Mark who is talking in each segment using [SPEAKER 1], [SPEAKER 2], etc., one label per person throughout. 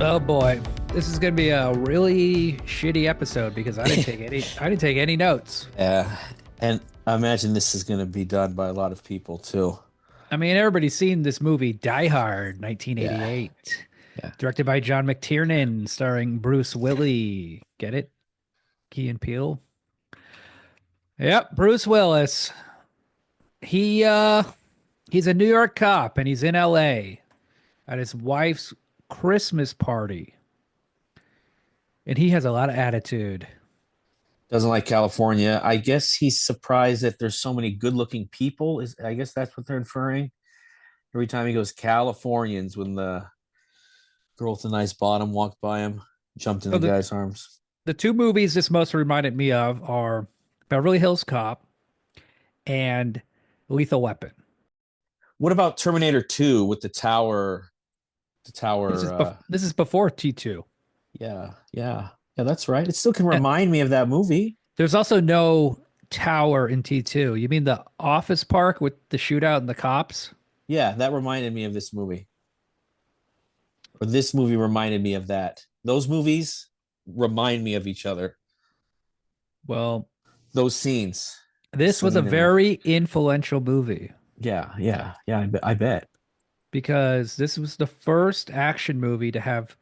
[SPEAKER 1] Oh boy, this is gonna be a really shitty episode because I didn't take any notes.
[SPEAKER 2] Yeah, and I imagine this is going to be done by a lot of people too.
[SPEAKER 1] I mean, everybody's seen this movie, Die Hard,
[SPEAKER 2] Yeah,
[SPEAKER 1] 1988,
[SPEAKER 2] yeah.
[SPEAKER 1] directed by John McTiernan, starring Bruce Willis. Get it? Key and Peele. Yep, Bruce Willis. He he's a New York cop and he's in LA at his wife's Christmas party. And he has a lot of attitude.
[SPEAKER 2] Doesn't like California. I guess he's surprised that there's so many good-looking people. Is I guess that's what they're inferring. Every time he goes Californians, when the girl with the nice bottom walked by him, jumped in
[SPEAKER 1] So
[SPEAKER 2] the
[SPEAKER 1] the
[SPEAKER 2] guy's arms.
[SPEAKER 1] the two movies this most reminded me of are Beverly Hills Cop and Lethal Weapon.
[SPEAKER 2] What about Terminator 2 with the tower? The tower.
[SPEAKER 1] This is before T2.
[SPEAKER 2] Yeah, yeah, yeah. That's right. It still can remind me of that movie.
[SPEAKER 1] There's also no tower in T2. You mean the office park with the shootout and the cops?
[SPEAKER 2] Yeah, that reminded me of this movie. Or this movie reminded me of that. Those movies remind me of each other.
[SPEAKER 1] Well,
[SPEAKER 2] Those scenes,
[SPEAKER 1] this was a
[SPEAKER 2] scene and
[SPEAKER 1] very influential movie
[SPEAKER 2] yeah, yeah, yeah. I bet.
[SPEAKER 1] because this was the first action movie to have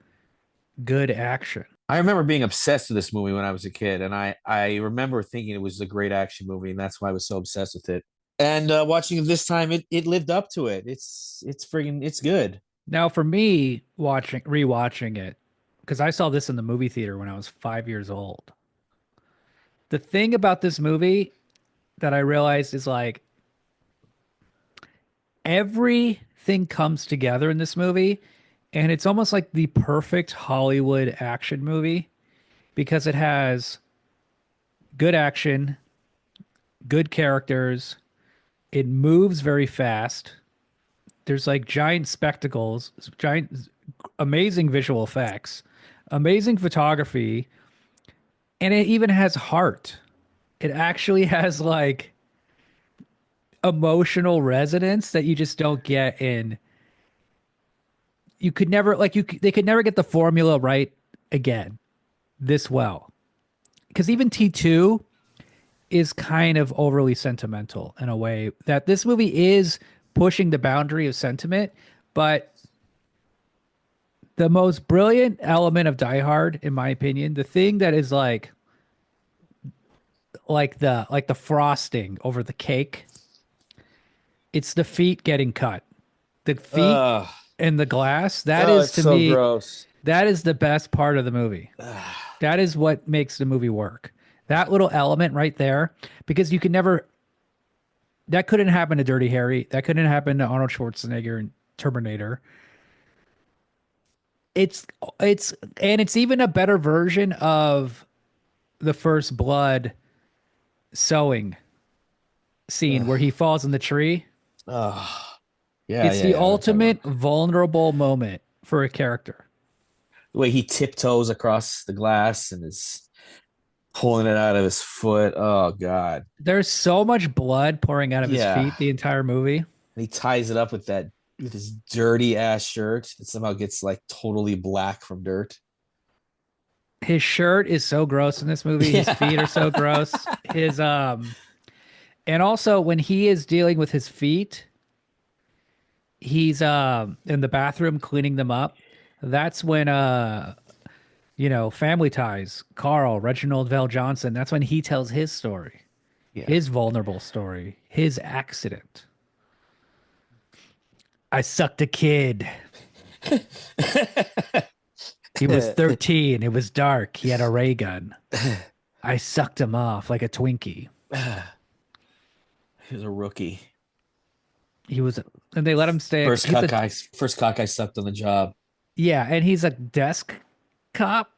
[SPEAKER 1] good action.
[SPEAKER 2] I remember being obsessed with this movie when I was a kid, and I remember thinking it was a great action movie, and that's why I was so obsessed with it. And watching it this time, it lived up to it. It's friggin' it's good.
[SPEAKER 1] Now, for me, rewatching it, because I saw this in the movie theater when I was 5 years old. The thing about this movie that I realized is like everything comes together in this movie, and it's almost like the perfect Hollywood action movie because it has good action, good characters, it moves very fast. There's like giant spectacles, giant, amazing visual effects, amazing photography, and it even has heart. It actually has like emotional resonance that you just don't get in. You could never they could never get the formula right again this well. Because even T2 is kind of overly sentimental in a way that this movie is pushing the boundary of sentiment, but the most brilliant element of Die Hard, in my opinion, the thing that is like the frosting over the cake, it's the feet getting cut. The feet
[SPEAKER 2] Ugh.
[SPEAKER 1] in the glass, that
[SPEAKER 2] Oh,
[SPEAKER 1] is
[SPEAKER 2] it's
[SPEAKER 1] to
[SPEAKER 2] so
[SPEAKER 1] me,
[SPEAKER 2] gross.
[SPEAKER 1] that is the best part of the movie. That is what makes the movie work. That little element right there, because you can never, that couldn't happen to Dirty Harry. That couldn't happen to Arnold Schwarzenegger in Terminator. It's it's and it's even a better version of the First Blood sewing scene where
[SPEAKER 2] Ugh.
[SPEAKER 1] he falls in the tree.
[SPEAKER 2] Ugh. Yeah,
[SPEAKER 1] It's
[SPEAKER 2] yeah,
[SPEAKER 1] the
[SPEAKER 2] yeah. I know what you're talking
[SPEAKER 1] ultimate
[SPEAKER 2] about.
[SPEAKER 1] vulnerable moment for a character.
[SPEAKER 2] The way he tiptoes across the glass and is pulling it out of his foot. Oh God.
[SPEAKER 1] There's so much blood pouring out of his
[SPEAKER 2] Yeah.
[SPEAKER 1] feet the entire movie.
[SPEAKER 2] And he ties it up with that with his dirty ass shirt that somehow gets like totally black from dirt.
[SPEAKER 1] His shirt is so gross in this movie. His feet are so
[SPEAKER 2] Yeah.
[SPEAKER 1] gross. His and also when he is dealing with his feet, he's in the bathroom cleaning them up. That's when Family Ties, Carl, Reginald Vell Johnson, that's when he tells his story.
[SPEAKER 2] Yeah.
[SPEAKER 1] His vulnerable story, his accident. I sucked a kid. He was 13. It was dark. He had a ray gun. I sucked him off like a Twinkie.
[SPEAKER 2] He was a rookie.
[SPEAKER 1] He was, and they let him stay. He's a,
[SPEAKER 2] First cockeye sucked on the job.
[SPEAKER 1] yeah, and he's a desk cop,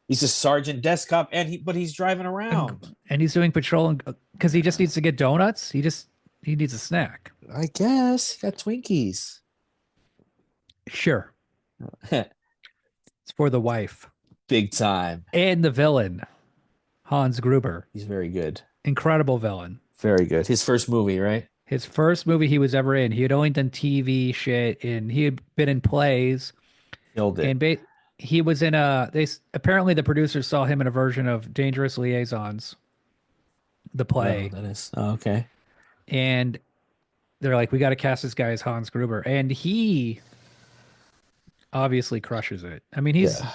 [SPEAKER 2] He's a sergeant desk cop, but he's driving around.
[SPEAKER 1] and he's doing patrol because he just needs to get donuts. He needs a snack.
[SPEAKER 2] I guess he got Twinkies.
[SPEAKER 1] Sure, it's for the wife
[SPEAKER 2] Big time.
[SPEAKER 1] and the villain, Hans Gruber,
[SPEAKER 2] He's very good.
[SPEAKER 1] incredible villain.
[SPEAKER 2] Very good. His first movie, right?
[SPEAKER 1] His first movie he was ever in. He had only done TV shit, and he had been in plays,
[SPEAKER 2] Killed it.
[SPEAKER 1] and he was in a apparently the producers saw him in a version of Dangerous Liaisons, the
[SPEAKER 2] I don't know what
[SPEAKER 1] play,
[SPEAKER 2] that is. Oh, okay.
[SPEAKER 1] and they're like, we got to cast this guy as Hans Gruber, and he obviously crushes it. I mean,
[SPEAKER 2] Yeah.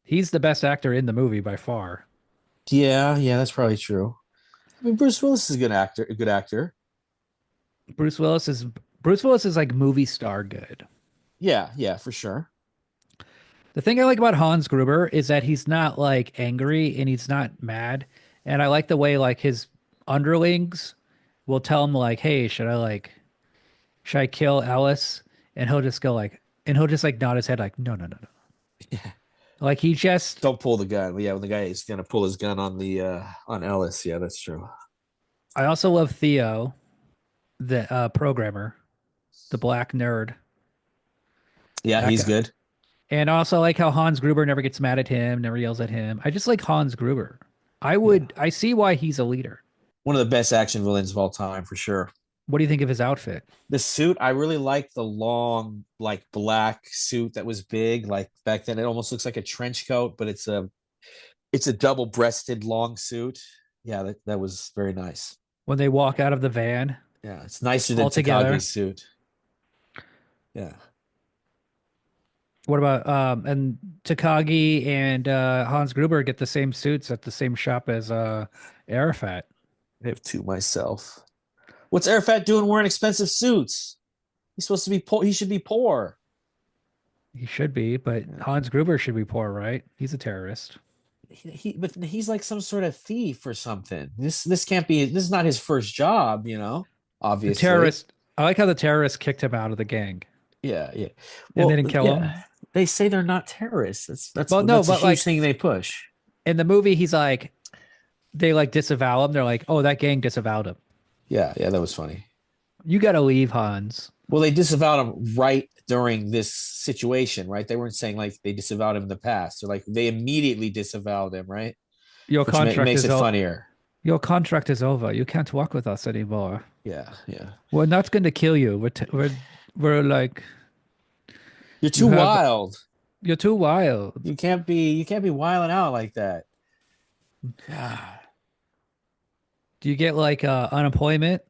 [SPEAKER 1] he's the best actor in the movie by far.
[SPEAKER 2] Yeah, yeah, that's probably true. I mean, Bruce Willis is a good actor, a good actor.
[SPEAKER 1] Bruce Willis is Bruce Willis is like movie star good.
[SPEAKER 2] Yeah, yeah, for sure.
[SPEAKER 1] The thing I like about Hans Gruber is that he's not like angry and he's not mad. And I like the way like his underlings will tell him like, "Hey, should I kill Ellis?" And he'll just go like and he'll just like nod his head like, "No, no, no, no."
[SPEAKER 2] Yeah.
[SPEAKER 1] Like he just
[SPEAKER 2] Don't pull the gun. Yeah, when the guy is gonna pull his gun on the on Ellis. Yeah, that's true.
[SPEAKER 1] I also love Theo, the programmer, the black nerd.
[SPEAKER 2] Yeah,
[SPEAKER 1] That
[SPEAKER 2] he's
[SPEAKER 1] guy.
[SPEAKER 2] good.
[SPEAKER 1] And also like how Hans Gruber never gets mad at him, never yells at him. I just like Hans Gruber.
[SPEAKER 2] Yeah.
[SPEAKER 1] I see why he's a leader.
[SPEAKER 2] One of the best action villains of all time for sure.
[SPEAKER 1] What do you think of his outfit?
[SPEAKER 2] The suit, I really like the long, like black suit that was big. Like back then, it almost looks like a trench coat, but it's a double breasted long suit. Yeah, that was very nice.
[SPEAKER 1] When they walk out of the van
[SPEAKER 2] Yeah, it's nicer than
[SPEAKER 1] all together.
[SPEAKER 2] Takagi's suit. Yeah.
[SPEAKER 1] What about and Takagi and Hans Gruber get the same suits at the same shop as Arafat.
[SPEAKER 2] I have two myself. What's Arafat doing wearing expensive suits? He's supposed to be poor. He should be poor.
[SPEAKER 1] He should be, but Hans Gruber should be poor, right? He's a terrorist.
[SPEAKER 2] But he's like some sort of thief or something. This can't be. This is not his first job,
[SPEAKER 1] The
[SPEAKER 2] obviously.
[SPEAKER 1] terrorist. I like how the terrorists kicked him out of the gang
[SPEAKER 2] Yeah, yeah.
[SPEAKER 1] and they
[SPEAKER 2] Well,
[SPEAKER 1] didn't kill him.
[SPEAKER 2] yeah. They say they're not terrorists.
[SPEAKER 1] Well, no,
[SPEAKER 2] That's a
[SPEAKER 1] but
[SPEAKER 2] huge
[SPEAKER 1] like
[SPEAKER 2] thing they push.
[SPEAKER 1] in the movie, he's like they like disavow him. They're like, oh, that gang disavowed him.
[SPEAKER 2] Yeah, yeah, that was funny.
[SPEAKER 1] You got to leave, Hans.
[SPEAKER 2] Well, they disavowed him right during this situation, right? They weren't saying like they disavowed him in the past. So like they immediately disavowed him, right?
[SPEAKER 1] Your
[SPEAKER 2] Which
[SPEAKER 1] contract
[SPEAKER 2] makes
[SPEAKER 1] is
[SPEAKER 2] it
[SPEAKER 1] over.
[SPEAKER 2] funnier.
[SPEAKER 1] Your contract is over. You can't work with us anymore.
[SPEAKER 2] Yeah, yeah.
[SPEAKER 1] We're not going to kill you. We're like
[SPEAKER 2] You're
[SPEAKER 1] you
[SPEAKER 2] too
[SPEAKER 1] have
[SPEAKER 2] wild.
[SPEAKER 1] you're too wild.
[SPEAKER 2] You can't be wilding out like that. God.
[SPEAKER 1] Do you get like unemployment?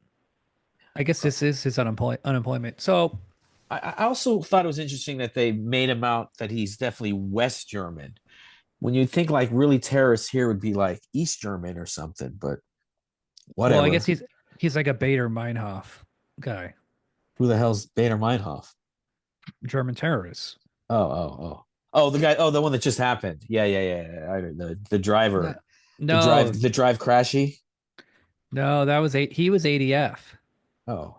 [SPEAKER 1] I guess this is his unemployment. So
[SPEAKER 2] I also thought it was interesting that they made him out that he's definitely West German. When you think like really terrorists here would be like East German or something, but
[SPEAKER 1] well, I guess
[SPEAKER 2] whatever.
[SPEAKER 1] he's like a Bader Meinhof guy,
[SPEAKER 2] Who the hell's Bader Meinhof?
[SPEAKER 1] German terrorist.
[SPEAKER 2] Oh, oh, oh. Oh, the guy, oh, the one that just happened. Yeah, yeah, yeah. The
[SPEAKER 1] No,
[SPEAKER 2] driver,
[SPEAKER 1] no,
[SPEAKER 2] the drive crashy.
[SPEAKER 1] no, that was he was ADF.
[SPEAKER 2] Oh.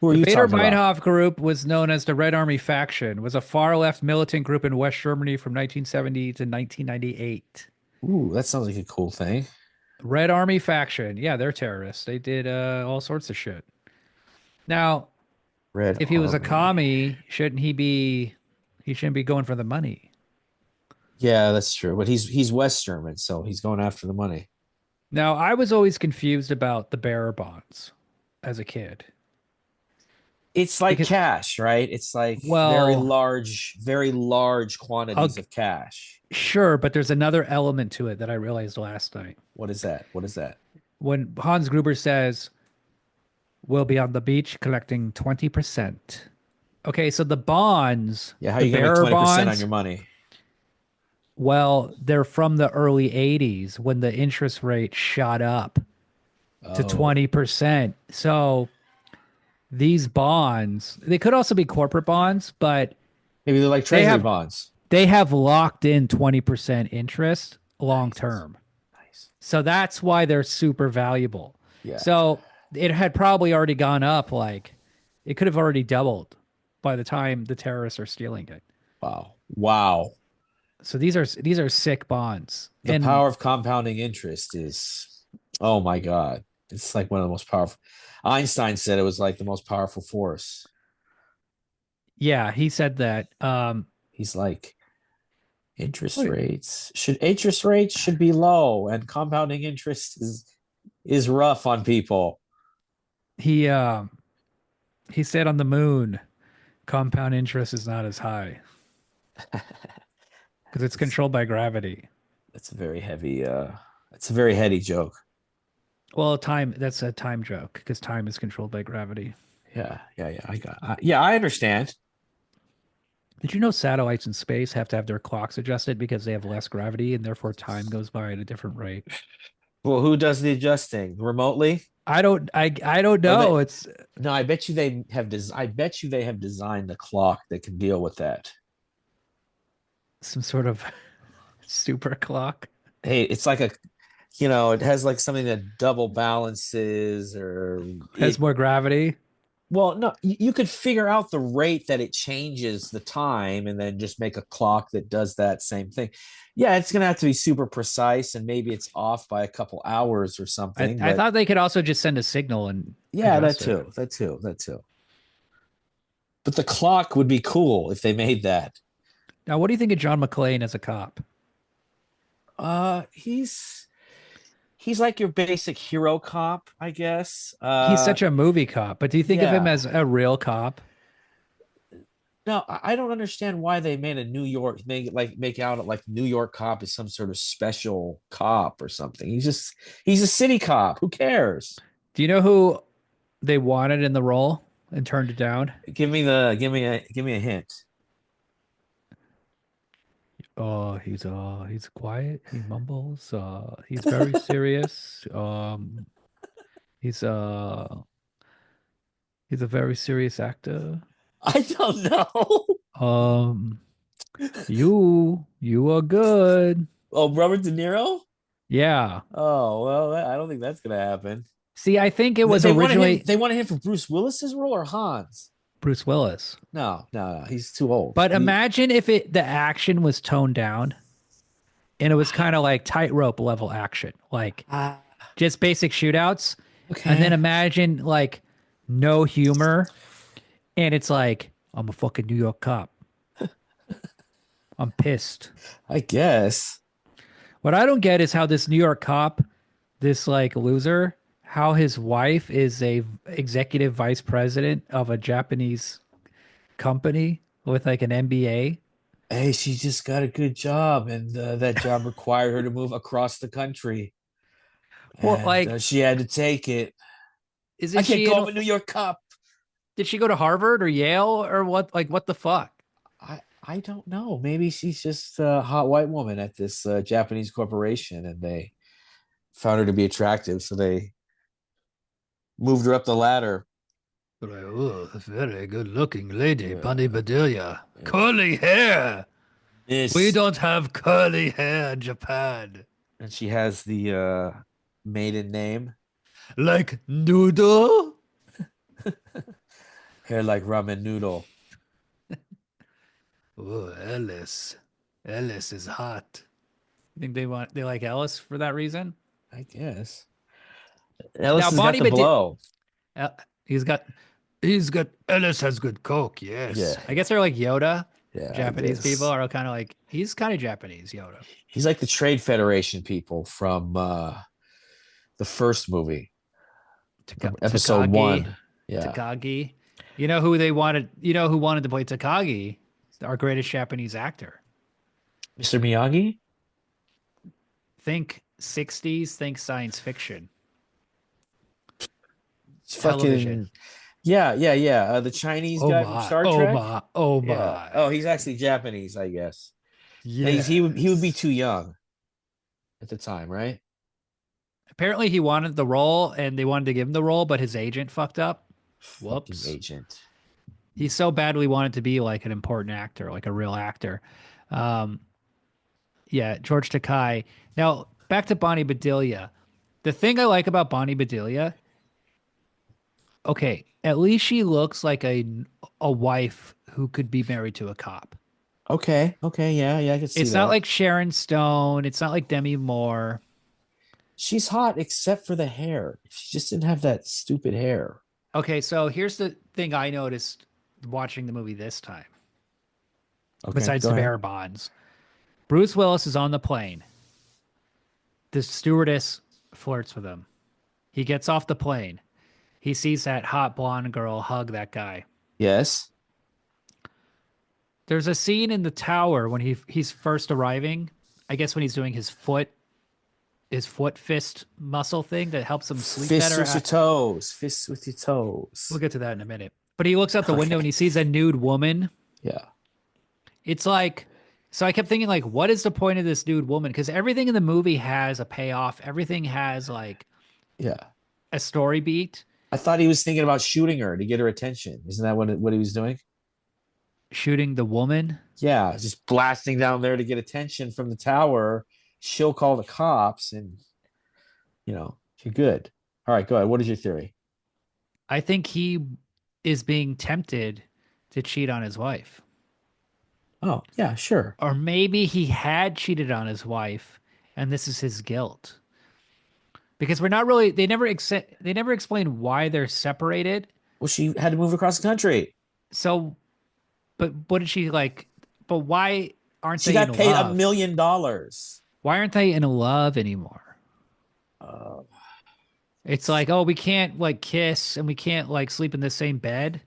[SPEAKER 2] Who are
[SPEAKER 1] The
[SPEAKER 2] you
[SPEAKER 1] Bader
[SPEAKER 2] talking about?
[SPEAKER 1] Meinhof group was known as the Red Army Faction, was a far-left militant group in West Germany from 1970 to 1998.
[SPEAKER 2] Ooh, that sounds like a cool thing.
[SPEAKER 1] Red Army Faction. Yeah, they're terrorists. They did all sorts of shit. Now,
[SPEAKER 2] Red
[SPEAKER 1] if he was a
[SPEAKER 2] Army.
[SPEAKER 1] commie, he shouldn't be going for the money.
[SPEAKER 2] Yeah, that's true. But he's West German, so he's going after the money.
[SPEAKER 1] Now, I was always confused about the bearer bonds as a kid
[SPEAKER 2] It's like
[SPEAKER 1] because,
[SPEAKER 2] cash, right? It's like
[SPEAKER 1] well,
[SPEAKER 2] very large
[SPEAKER 1] I'll,
[SPEAKER 2] quantities of cash.
[SPEAKER 1] sure, but there's another element to it that I realized last night.
[SPEAKER 2] What is that? What is that?
[SPEAKER 1] When Hans Gruber says, we'll be on the beach collecting 20%. Okay, so the bonds,
[SPEAKER 2] Yeah, how are
[SPEAKER 1] the
[SPEAKER 2] you gonna make
[SPEAKER 1] bearer
[SPEAKER 2] 20% on
[SPEAKER 1] bonds,
[SPEAKER 2] your money?
[SPEAKER 1] well, they're from the early 80s when the interest rate shot up to
[SPEAKER 2] Oh,
[SPEAKER 1] 20%. So these bonds, they could also be corporate bonds, but
[SPEAKER 2] maybe they're like
[SPEAKER 1] they
[SPEAKER 2] treasury
[SPEAKER 1] have
[SPEAKER 2] bonds.
[SPEAKER 1] they have locked in 20% interest long
[SPEAKER 2] Nice.
[SPEAKER 1] term.
[SPEAKER 2] Nice.
[SPEAKER 1] So that's why they're super valuable.
[SPEAKER 2] Yeah.
[SPEAKER 1] So it had probably already gone up like it could have already doubled by the time the terrorists are stealing it.
[SPEAKER 2] Wow. Wow.
[SPEAKER 1] So these are sick bonds.
[SPEAKER 2] The
[SPEAKER 1] And
[SPEAKER 2] power of compounding interest is, oh my God. It's like one of the most powerful. Einstein said it was like the most powerful force.
[SPEAKER 1] yeah, he said that
[SPEAKER 2] He's like, interest rates should be low, and compounding interest is rough on people.
[SPEAKER 1] he he said on the moon compound interest is not as high. because it's
[SPEAKER 2] That's
[SPEAKER 1] controlled by gravity.
[SPEAKER 2] that's a very heavy that's a very heady joke.
[SPEAKER 1] Well, time, that's a time joke because time is controlled by gravity.
[SPEAKER 2] Yeah. Yeah, I understand.
[SPEAKER 1] Did you know satellites in space have to have their clocks adjusted because they have less gravity and therefore time goes by at a different rate?
[SPEAKER 2] Well, who does the adjusting remotely?
[SPEAKER 1] I don't
[SPEAKER 2] Or
[SPEAKER 1] know.
[SPEAKER 2] they
[SPEAKER 1] It's
[SPEAKER 2] no, I bet you they have I bet you they have designed a clock that can deal with that.
[SPEAKER 1] some sort of super clock.
[SPEAKER 2] Hey, it's like it has like something that double balances or
[SPEAKER 1] Has
[SPEAKER 2] it.
[SPEAKER 1] more gravity.
[SPEAKER 2] Well, no, you could figure out the rate that it changes the time and then just make a clock that does that same thing. Yeah, it's gonna have to be super precise and maybe it's off by a couple hours or
[SPEAKER 1] I,
[SPEAKER 2] something,
[SPEAKER 1] I
[SPEAKER 2] but
[SPEAKER 1] thought they could also just send a signal and
[SPEAKER 2] yeah, that
[SPEAKER 1] adjust it.
[SPEAKER 2] too. That too. That too. But the clock would be cool if they made that.
[SPEAKER 1] Now, what do you think of John McClane as a cop?
[SPEAKER 2] He's like your basic hero cop, I guess.
[SPEAKER 1] He's such a movie cop, but do you think of him
[SPEAKER 2] Yeah.
[SPEAKER 1] as a real cop?
[SPEAKER 2] No, I don't understand why they made a New York make out like New York cop is some sort of special cop or something. He's a city cop. Who cares?
[SPEAKER 1] Do you know who they wanted in the role and turned it down?
[SPEAKER 2] Give me a hint.
[SPEAKER 1] Oh, he's quiet. He mumbles. He's very serious. He's he's a very serious actor.
[SPEAKER 2] I don't know.
[SPEAKER 1] Um, you are good.
[SPEAKER 2] Oh, Robert De Niro?
[SPEAKER 1] Yeah.
[SPEAKER 2] Oh, well, I don't think that's gonna happen.
[SPEAKER 1] See, I think it
[SPEAKER 2] They
[SPEAKER 1] was
[SPEAKER 2] they wanted him.
[SPEAKER 1] originally
[SPEAKER 2] They wanted him for Bruce Willis's role or Hans.
[SPEAKER 1] Bruce Willis.
[SPEAKER 2] No. He's too old.
[SPEAKER 1] But imagine if the action was toned down and it was kind of like tightrope level action, like
[SPEAKER 2] Ah,
[SPEAKER 1] just basic shootouts. And then
[SPEAKER 2] okay.
[SPEAKER 1] imagine like no humor and it's like I'm a fucking New York cop. I'm pissed.
[SPEAKER 2] I guess.
[SPEAKER 1] What I don't get is how this New York cop, this like loser, how his wife is a executive vice president of a Japanese company with like an MBA.
[SPEAKER 2] Hey, she just got a good job, and that job required her to move across the country,
[SPEAKER 1] Well,
[SPEAKER 2] and
[SPEAKER 1] like,
[SPEAKER 2] she had to take it. I
[SPEAKER 1] isn't
[SPEAKER 2] can't
[SPEAKER 1] she
[SPEAKER 2] go.
[SPEAKER 1] in?
[SPEAKER 2] I'm a New York cop.
[SPEAKER 1] Did she go to Harvard or Yale or what? Like, what the fuck?
[SPEAKER 2] I don't know. Maybe she's just a hot white woman at this Japanese corporation, and they found her to be attractive, so they moved her up the ladder.
[SPEAKER 1] Like, oh, very good looking lady,
[SPEAKER 2] Yeah,
[SPEAKER 1] Bunny Bedelia.
[SPEAKER 2] yeah.
[SPEAKER 1] Curly hair. We
[SPEAKER 2] Miss,
[SPEAKER 1] don't have curly hair in Japan.
[SPEAKER 2] and she has the maiden name,
[SPEAKER 1] Like noodle?
[SPEAKER 2] hair like ramen noodle.
[SPEAKER 1] Oh, Ellis. Ellis is hot. You think they like Ellis for that reason?
[SPEAKER 2] I guess
[SPEAKER 1] Now
[SPEAKER 2] Ellis has got
[SPEAKER 1] Bonnie
[SPEAKER 2] the
[SPEAKER 1] Bedelia,
[SPEAKER 2] blow.
[SPEAKER 1] he's got Ellis has good coke, yes.
[SPEAKER 2] Yeah,
[SPEAKER 1] I guess they're like Yoda.
[SPEAKER 2] yeah. I
[SPEAKER 1] Japanese people
[SPEAKER 2] guess.
[SPEAKER 1] are kind of like he's kind of Japanese Yoda.
[SPEAKER 2] He's like the Trade Federation people from the first movie, from episode
[SPEAKER 1] Takagi,
[SPEAKER 2] one. Yeah.
[SPEAKER 1] Takagi. You know who they wanted? You know who wanted to play Takagi? Our greatest Japanese actor.
[SPEAKER 2] Mr. Miyagi?
[SPEAKER 1] Think 60s, think science fiction,
[SPEAKER 2] It's
[SPEAKER 1] television.
[SPEAKER 2] fucking yeah. The Chinese
[SPEAKER 1] Oh
[SPEAKER 2] guy from
[SPEAKER 1] my,
[SPEAKER 2] Star
[SPEAKER 1] oh
[SPEAKER 2] Trek?
[SPEAKER 1] my, oh
[SPEAKER 2] Yeah.
[SPEAKER 1] my.
[SPEAKER 2] Oh, he's actually Japanese, I guess. He would be
[SPEAKER 1] Yes.
[SPEAKER 2] too young at the time, right?
[SPEAKER 1] Apparently he wanted the role and they wanted to give him the role, but his agent fucked up.
[SPEAKER 2] Fucking
[SPEAKER 1] Whoops.
[SPEAKER 2] agent.
[SPEAKER 1] He so badly wanted to be like an important actor, like a real actor. Um, yeah, George Takai. Now, back to Bonnie Bedelia. The thing I like about Bonnie Bedelia, okay, at least she looks like a wife who could be married to a cop.
[SPEAKER 2] Okay, yeah, I can see
[SPEAKER 1] It's not
[SPEAKER 2] that.
[SPEAKER 1] like Sharon Stone. It's not like Demi Moore.
[SPEAKER 2] She's hot except for the hair. She just didn't have that stupid hair.
[SPEAKER 1] Okay, so here's the thing I noticed watching the movie this time,
[SPEAKER 2] Okay,
[SPEAKER 1] besides
[SPEAKER 2] go
[SPEAKER 1] the
[SPEAKER 2] ahead.
[SPEAKER 1] bear bonds. Bruce Willis is on the plane. The stewardess flirts with him. He gets off the plane. He sees that hot blonde girl hug that guy.
[SPEAKER 2] Yes.
[SPEAKER 1] There's a scene in the tower when he's first arriving. I guess when he's doing his foot fist muscle thing that helps him sleep
[SPEAKER 2] Fists
[SPEAKER 1] better.
[SPEAKER 2] with your toes. Fists with your
[SPEAKER 1] We'll
[SPEAKER 2] toes.
[SPEAKER 1] get to that in a minute. But he looks out the window and
[SPEAKER 2] Okay.
[SPEAKER 1] he sees a nude woman.
[SPEAKER 2] Yeah.
[SPEAKER 1] It's like, so I kept thinking, like, what is the point of this nude woman? Because everything in the movie has a payoff. Everything has like
[SPEAKER 2] Yeah.
[SPEAKER 1] a story beat.
[SPEAKER 2] I thought he was thinking about shooting her to get her attention. Isn't that what he was doing?
[SPEAKER 1] Shooting the woman.
[SPEAKER 2] Yeah, just blasting down there to get attention from the tower. She'll call the cops, and you're good. All right, go ahead. What is your theory?
[SPEAKER 1] I think he is being tempted to cheat on his wife.
[SPEAKER 2] Oh, yeah, sure.
[SPEAKER 1] Or maybe he had cheated on his wife and this is his guilt. Because we're not really they never explain why they're separated.
[SPEAKER 2] Well, she had to move across the country.
[SPEAKER 1] So but what did she like but why aren't
[SPEAKER 2] She
[SPEAKER 1] they in
[SPEAKER 2] got paid
[SPEAKER 1] love?
[SPEAKER 2] $1 million.
[SPEAKER 1] Why aren't they in love anymore?
[SPEAKER 2] Uh,
[SPEAKER 1] It's like, oh, we can't like kiss and we can't like sleep in the same bed.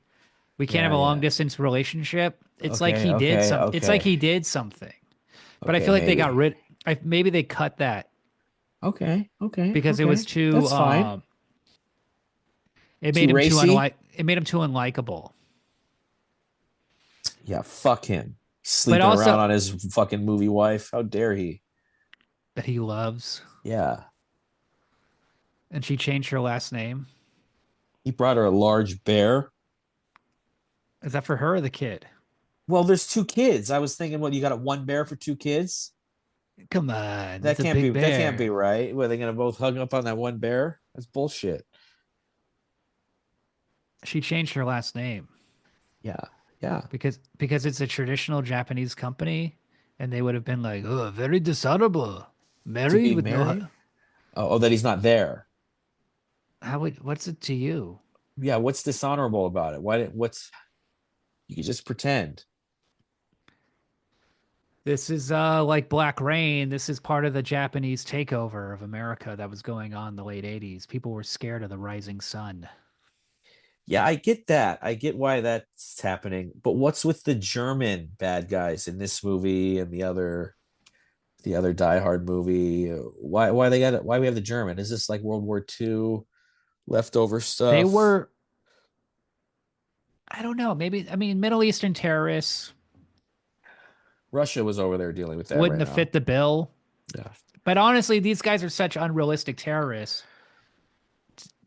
[SPEAKER 1] We can't have
[SPEAKER 2] yeah,
[SPEAKER 1] a long
[SPEAKER 2] yeah.
[SPEAKER 1] distance relationship. It's like
[SPEAKER 2] Okay,
[SPEAKER 1] he did
[SPEAKER 2] okay,
[SPEAKER 1] some. It's like
[SPEAKER 2] okay,
[SPEAKER 1] he did something. But I
[SPEAKER 2] okay,
[SPEAKER 1] feel like they got
[SPEAKER 2] maybe.
[SPEAKER 1] rid. Maybe they cut that
[SPEAKER 2] Okay, okay,
[SPEAKER 1] because it was
[SPEAKER 2] okay.
[SPEAKER 1] too.
[SPEAKER 2] That's fine.
[SPEAKER 1] It
[SPEAKER 2] Too
[SPEAKER 1] made him too
[SPEAKER 2] racy?
[SPEAKER 1] unlike. It made him too unlikable.
[SPEAKER 2] Yeah, fuck him.
[SPEAKER 1] But
[SPEAKER 2] Sleeping around
[SPEAKER 1] also
[SPEAKER 2] on his fucking movie wife. How dare he?
[SPEAKER 1] that he loves,
[SPEAKER 2] Yeah.
[SPEAKER 1] and she changed her last name.
[SPEAKER 2] He brought her a large bear.
[SPEAKER 1] Is that for her or the kid?
[SPEAKER 2] Well, there's two kids. I was thinking, well, you got a one bear for two kids?
[SPEAKER 1] Come on,
[SPEAKER 2] That
[SPEAKER 1] it's a
[SPEAKER 2] can't be
[SPEAKER 1] big
[SPEAKER 2] that can't be
[SPEAKER 1] bear.
[SPEAKER 2] right. Were they gonna both hug up on that one bear? That's bullshit.
[SPEAKER 1] She changed her last name
[SPEAKER 2] Yeah. Yeah.
[SPEAKER 1] because it's a traditional Japanese company, and they would have been like, oh, very dishonorable,
[SPEAKER 2] To
[SPEAKER 1] married
[SPEAKER 2] be
[SPEAKER 1] with no.
[SPEAKER 2] married? Oh, that he's not there.
[SPEAKER 1] How would what's it to you?
[SPEAKER 2] Yeah, what's dishonorable about it? What's you could just pretend.
[SPEAKER 1] This is like Black Rain. This is part of the Japanese takeover of America that was going on in the late 80s. People were scared of the rising sun.
[SPEAKER 2] Yeah, I get that. I get why that's happening. But what's with the German bad guys in this movie and the other Die Hard movie? Why they got it? Why we have the German? Is this like World War II leftover
[SPEAKER 1] They
[SPEAKER 2] stuff?
[SPEAKER 1] were, I don't know, maybe, I mean, Middle Eastern terrorists
[SPEAKER 2] Russia was over there dealing with that
[SPEAKER 1] wouldn't
[SPEAKER 2] right
[SPEAKER 1] have
[SPEAKER 2] now.
[SPEAKER 1] fit the bill.
[SPEAKER 2] Yeah.
[SPEAKER 1] But honestly, these guys are such unrealistic terrorists.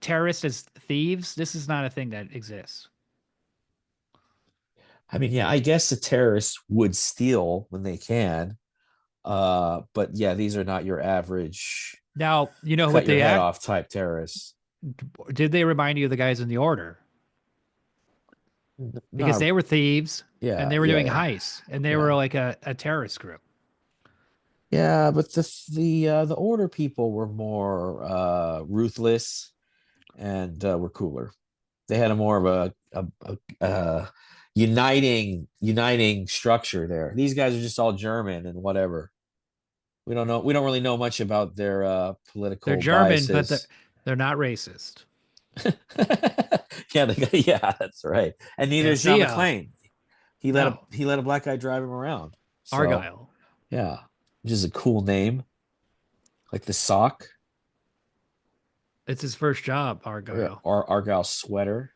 [SPEAKER 1] Terrorists as thieves, this is not a thing that exists.
[SPEAKER 2] I mean, yeah, I guess the terrorists would steal when they can. But yeah, these are not your average
[SPEAKER 1] Now, you know what
[SPEAKER 2] cut your
[SPEAKER 1] they
[SPEAKER 2] head
[SPEAKER 1] act?
[SPEAKER 2] off type terrorists.
[SPEAKER 1] Did they remind you of the guys in the order? Because
[SPEAKER 2] Not
[SPEAKER 1] they were thieves and
[SPEAKER 2] yeah,
[SPEAKER 1] they were
[SPEAKER 2] yeah,
[SPEAKER 1] doing
[SPEAKER 2] yeah,
[SPEAKER 1] heists and they were
[SPEAKER 2] yeah.
[SPEAKER 1] like a terrorist group.
[SPEAKER 2] Yeah, but the order people were more ruthless and were cooler. They had a more of a uniting structure there. These guys are just all German and whatever. We don't know. We don't really know much about their
[SPEAKER 1] They're
[SPEAKER 2] political
[SPEAKER 1] German, but
[SPEAKER 2] biases.
[SPEAKER 1] they're not racist.
[SPEAKER 2] Yeah, yeah, that's right. And neither
[SPEAKER 1] Yeah,
[SPEAKER 2] is
[SPEAKER 1] see
[SPEAKER 2] John
[SPEAKER 1] ya.
[SPEAKER 2] McClane. He let a
[SPEAKER 1] No,
[SPEAKER 2] he let a black guy drive him around. So
[SPEAKER 1] Argyle.
[SPEAKER 2] yeah, which is a cool name, like the sock
[SPEAKER 1] It's his first job,
[SPEAKER 2] or,
[SPEAKER 1] Argyle.
[SPEAKER 2] or Argyle sweater.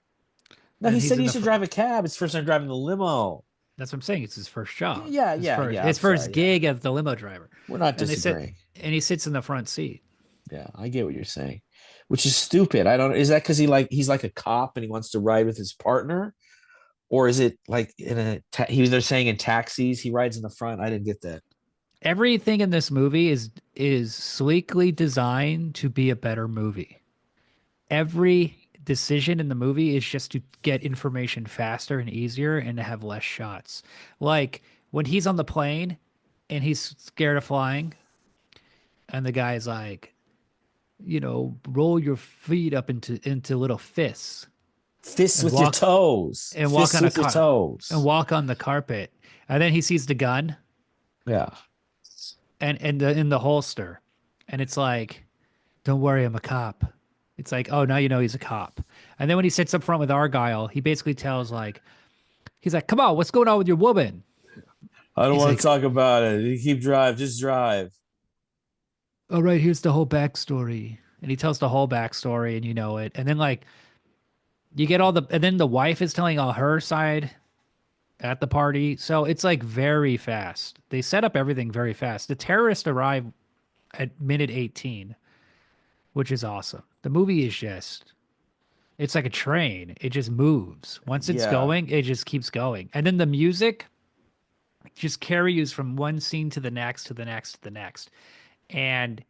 [SPEAKER 2] No,
[SPEAKER 1] And
[SPEAKER 2] he
[SPEAKER 1] he's
[SPEAKER 2] said he
[SPEAKER 1] in the
[SPEAKER 2] used to drive a cab. It's first time driving the limo.
[SPEAKER 1] that's what I'm saying. It's his first job.
[SPEAKER 2] Yeah,
[SPEAKER 1] His
[SPEAKER 2] yeah,
[SPEAKER 1] first
[SPEAKER 2] yeah. I'm
[SPEAKER 1] his first
[SPEAKER 2] sorry. Yeah,
[SPEAKER 1] gig as the limo driver.
[SPEAKER 2] we're not
[SPEAKER 1] And they sit
[SPEAKER 2] disagreeing.
[SPEAKER 1] and he sits in the front seat.
[SPEAKER 2] Yeah, I get what you're saying, which is stupid. I don't. Is that because he's like a cop and he wants to ride with his partner, or is it like he was they're saying in taxis he rides in the front? I didn't get that.
[SPEAKER 1] Everything in this movie is sleekly designed to be a better movie. Every decision in the movie is just to get information faster and easier and to have less shots. Like when he's on the plane and he's scared of flying, and the guy's like, roll your feet up into little fists
[SPEAKER 2] Fists
[SPEAKER 1] and
[SPEAKER 2] with your
[SPEAKER 1] walk
[SPEAKER 2] toes.
[SPEAKER 1] and walk
[SPEAKER 2] Fists
[SPEAKER 1] on a
[SPEAKER 2] with your
[SPEAKER 1] car and
[SPEAKER 2] toes.
[SPEAKER 1] walk on the carpet. And then he sees the gun
[SPEAKER 2] Yeah.
[SPEAKER 1] and in the holster, and it's like, don't worry, I'm a cop. It's like, oh, now you know he's a cop. And then when he sits up front with Argyle, he basically tells like, he's like, come on, what's going on with your woman?
[SPEAKER 2] I don't
[SPEAKER 1] He's
[SPEAKER 2] want to
[SPEAKER 1] like,
[SPEAKER 2] talk about it. You keep just drive.
[SPEAKER 1] all right, here's the whole backstory. And he tells the whole backstory and you know it. And then like you get all the and then the wife is telling all her side at the party. So it's like very fast. They set up everything very fast. The terrorists arrive at minute 18, which is awesome. The movie is just it's like a train. It just moves. Once it's
[SPEAKER 2] Yeah.
[SPEAKER 1] going, it just keeps going. And then the music just carries from one scene to the next to the next to the next. And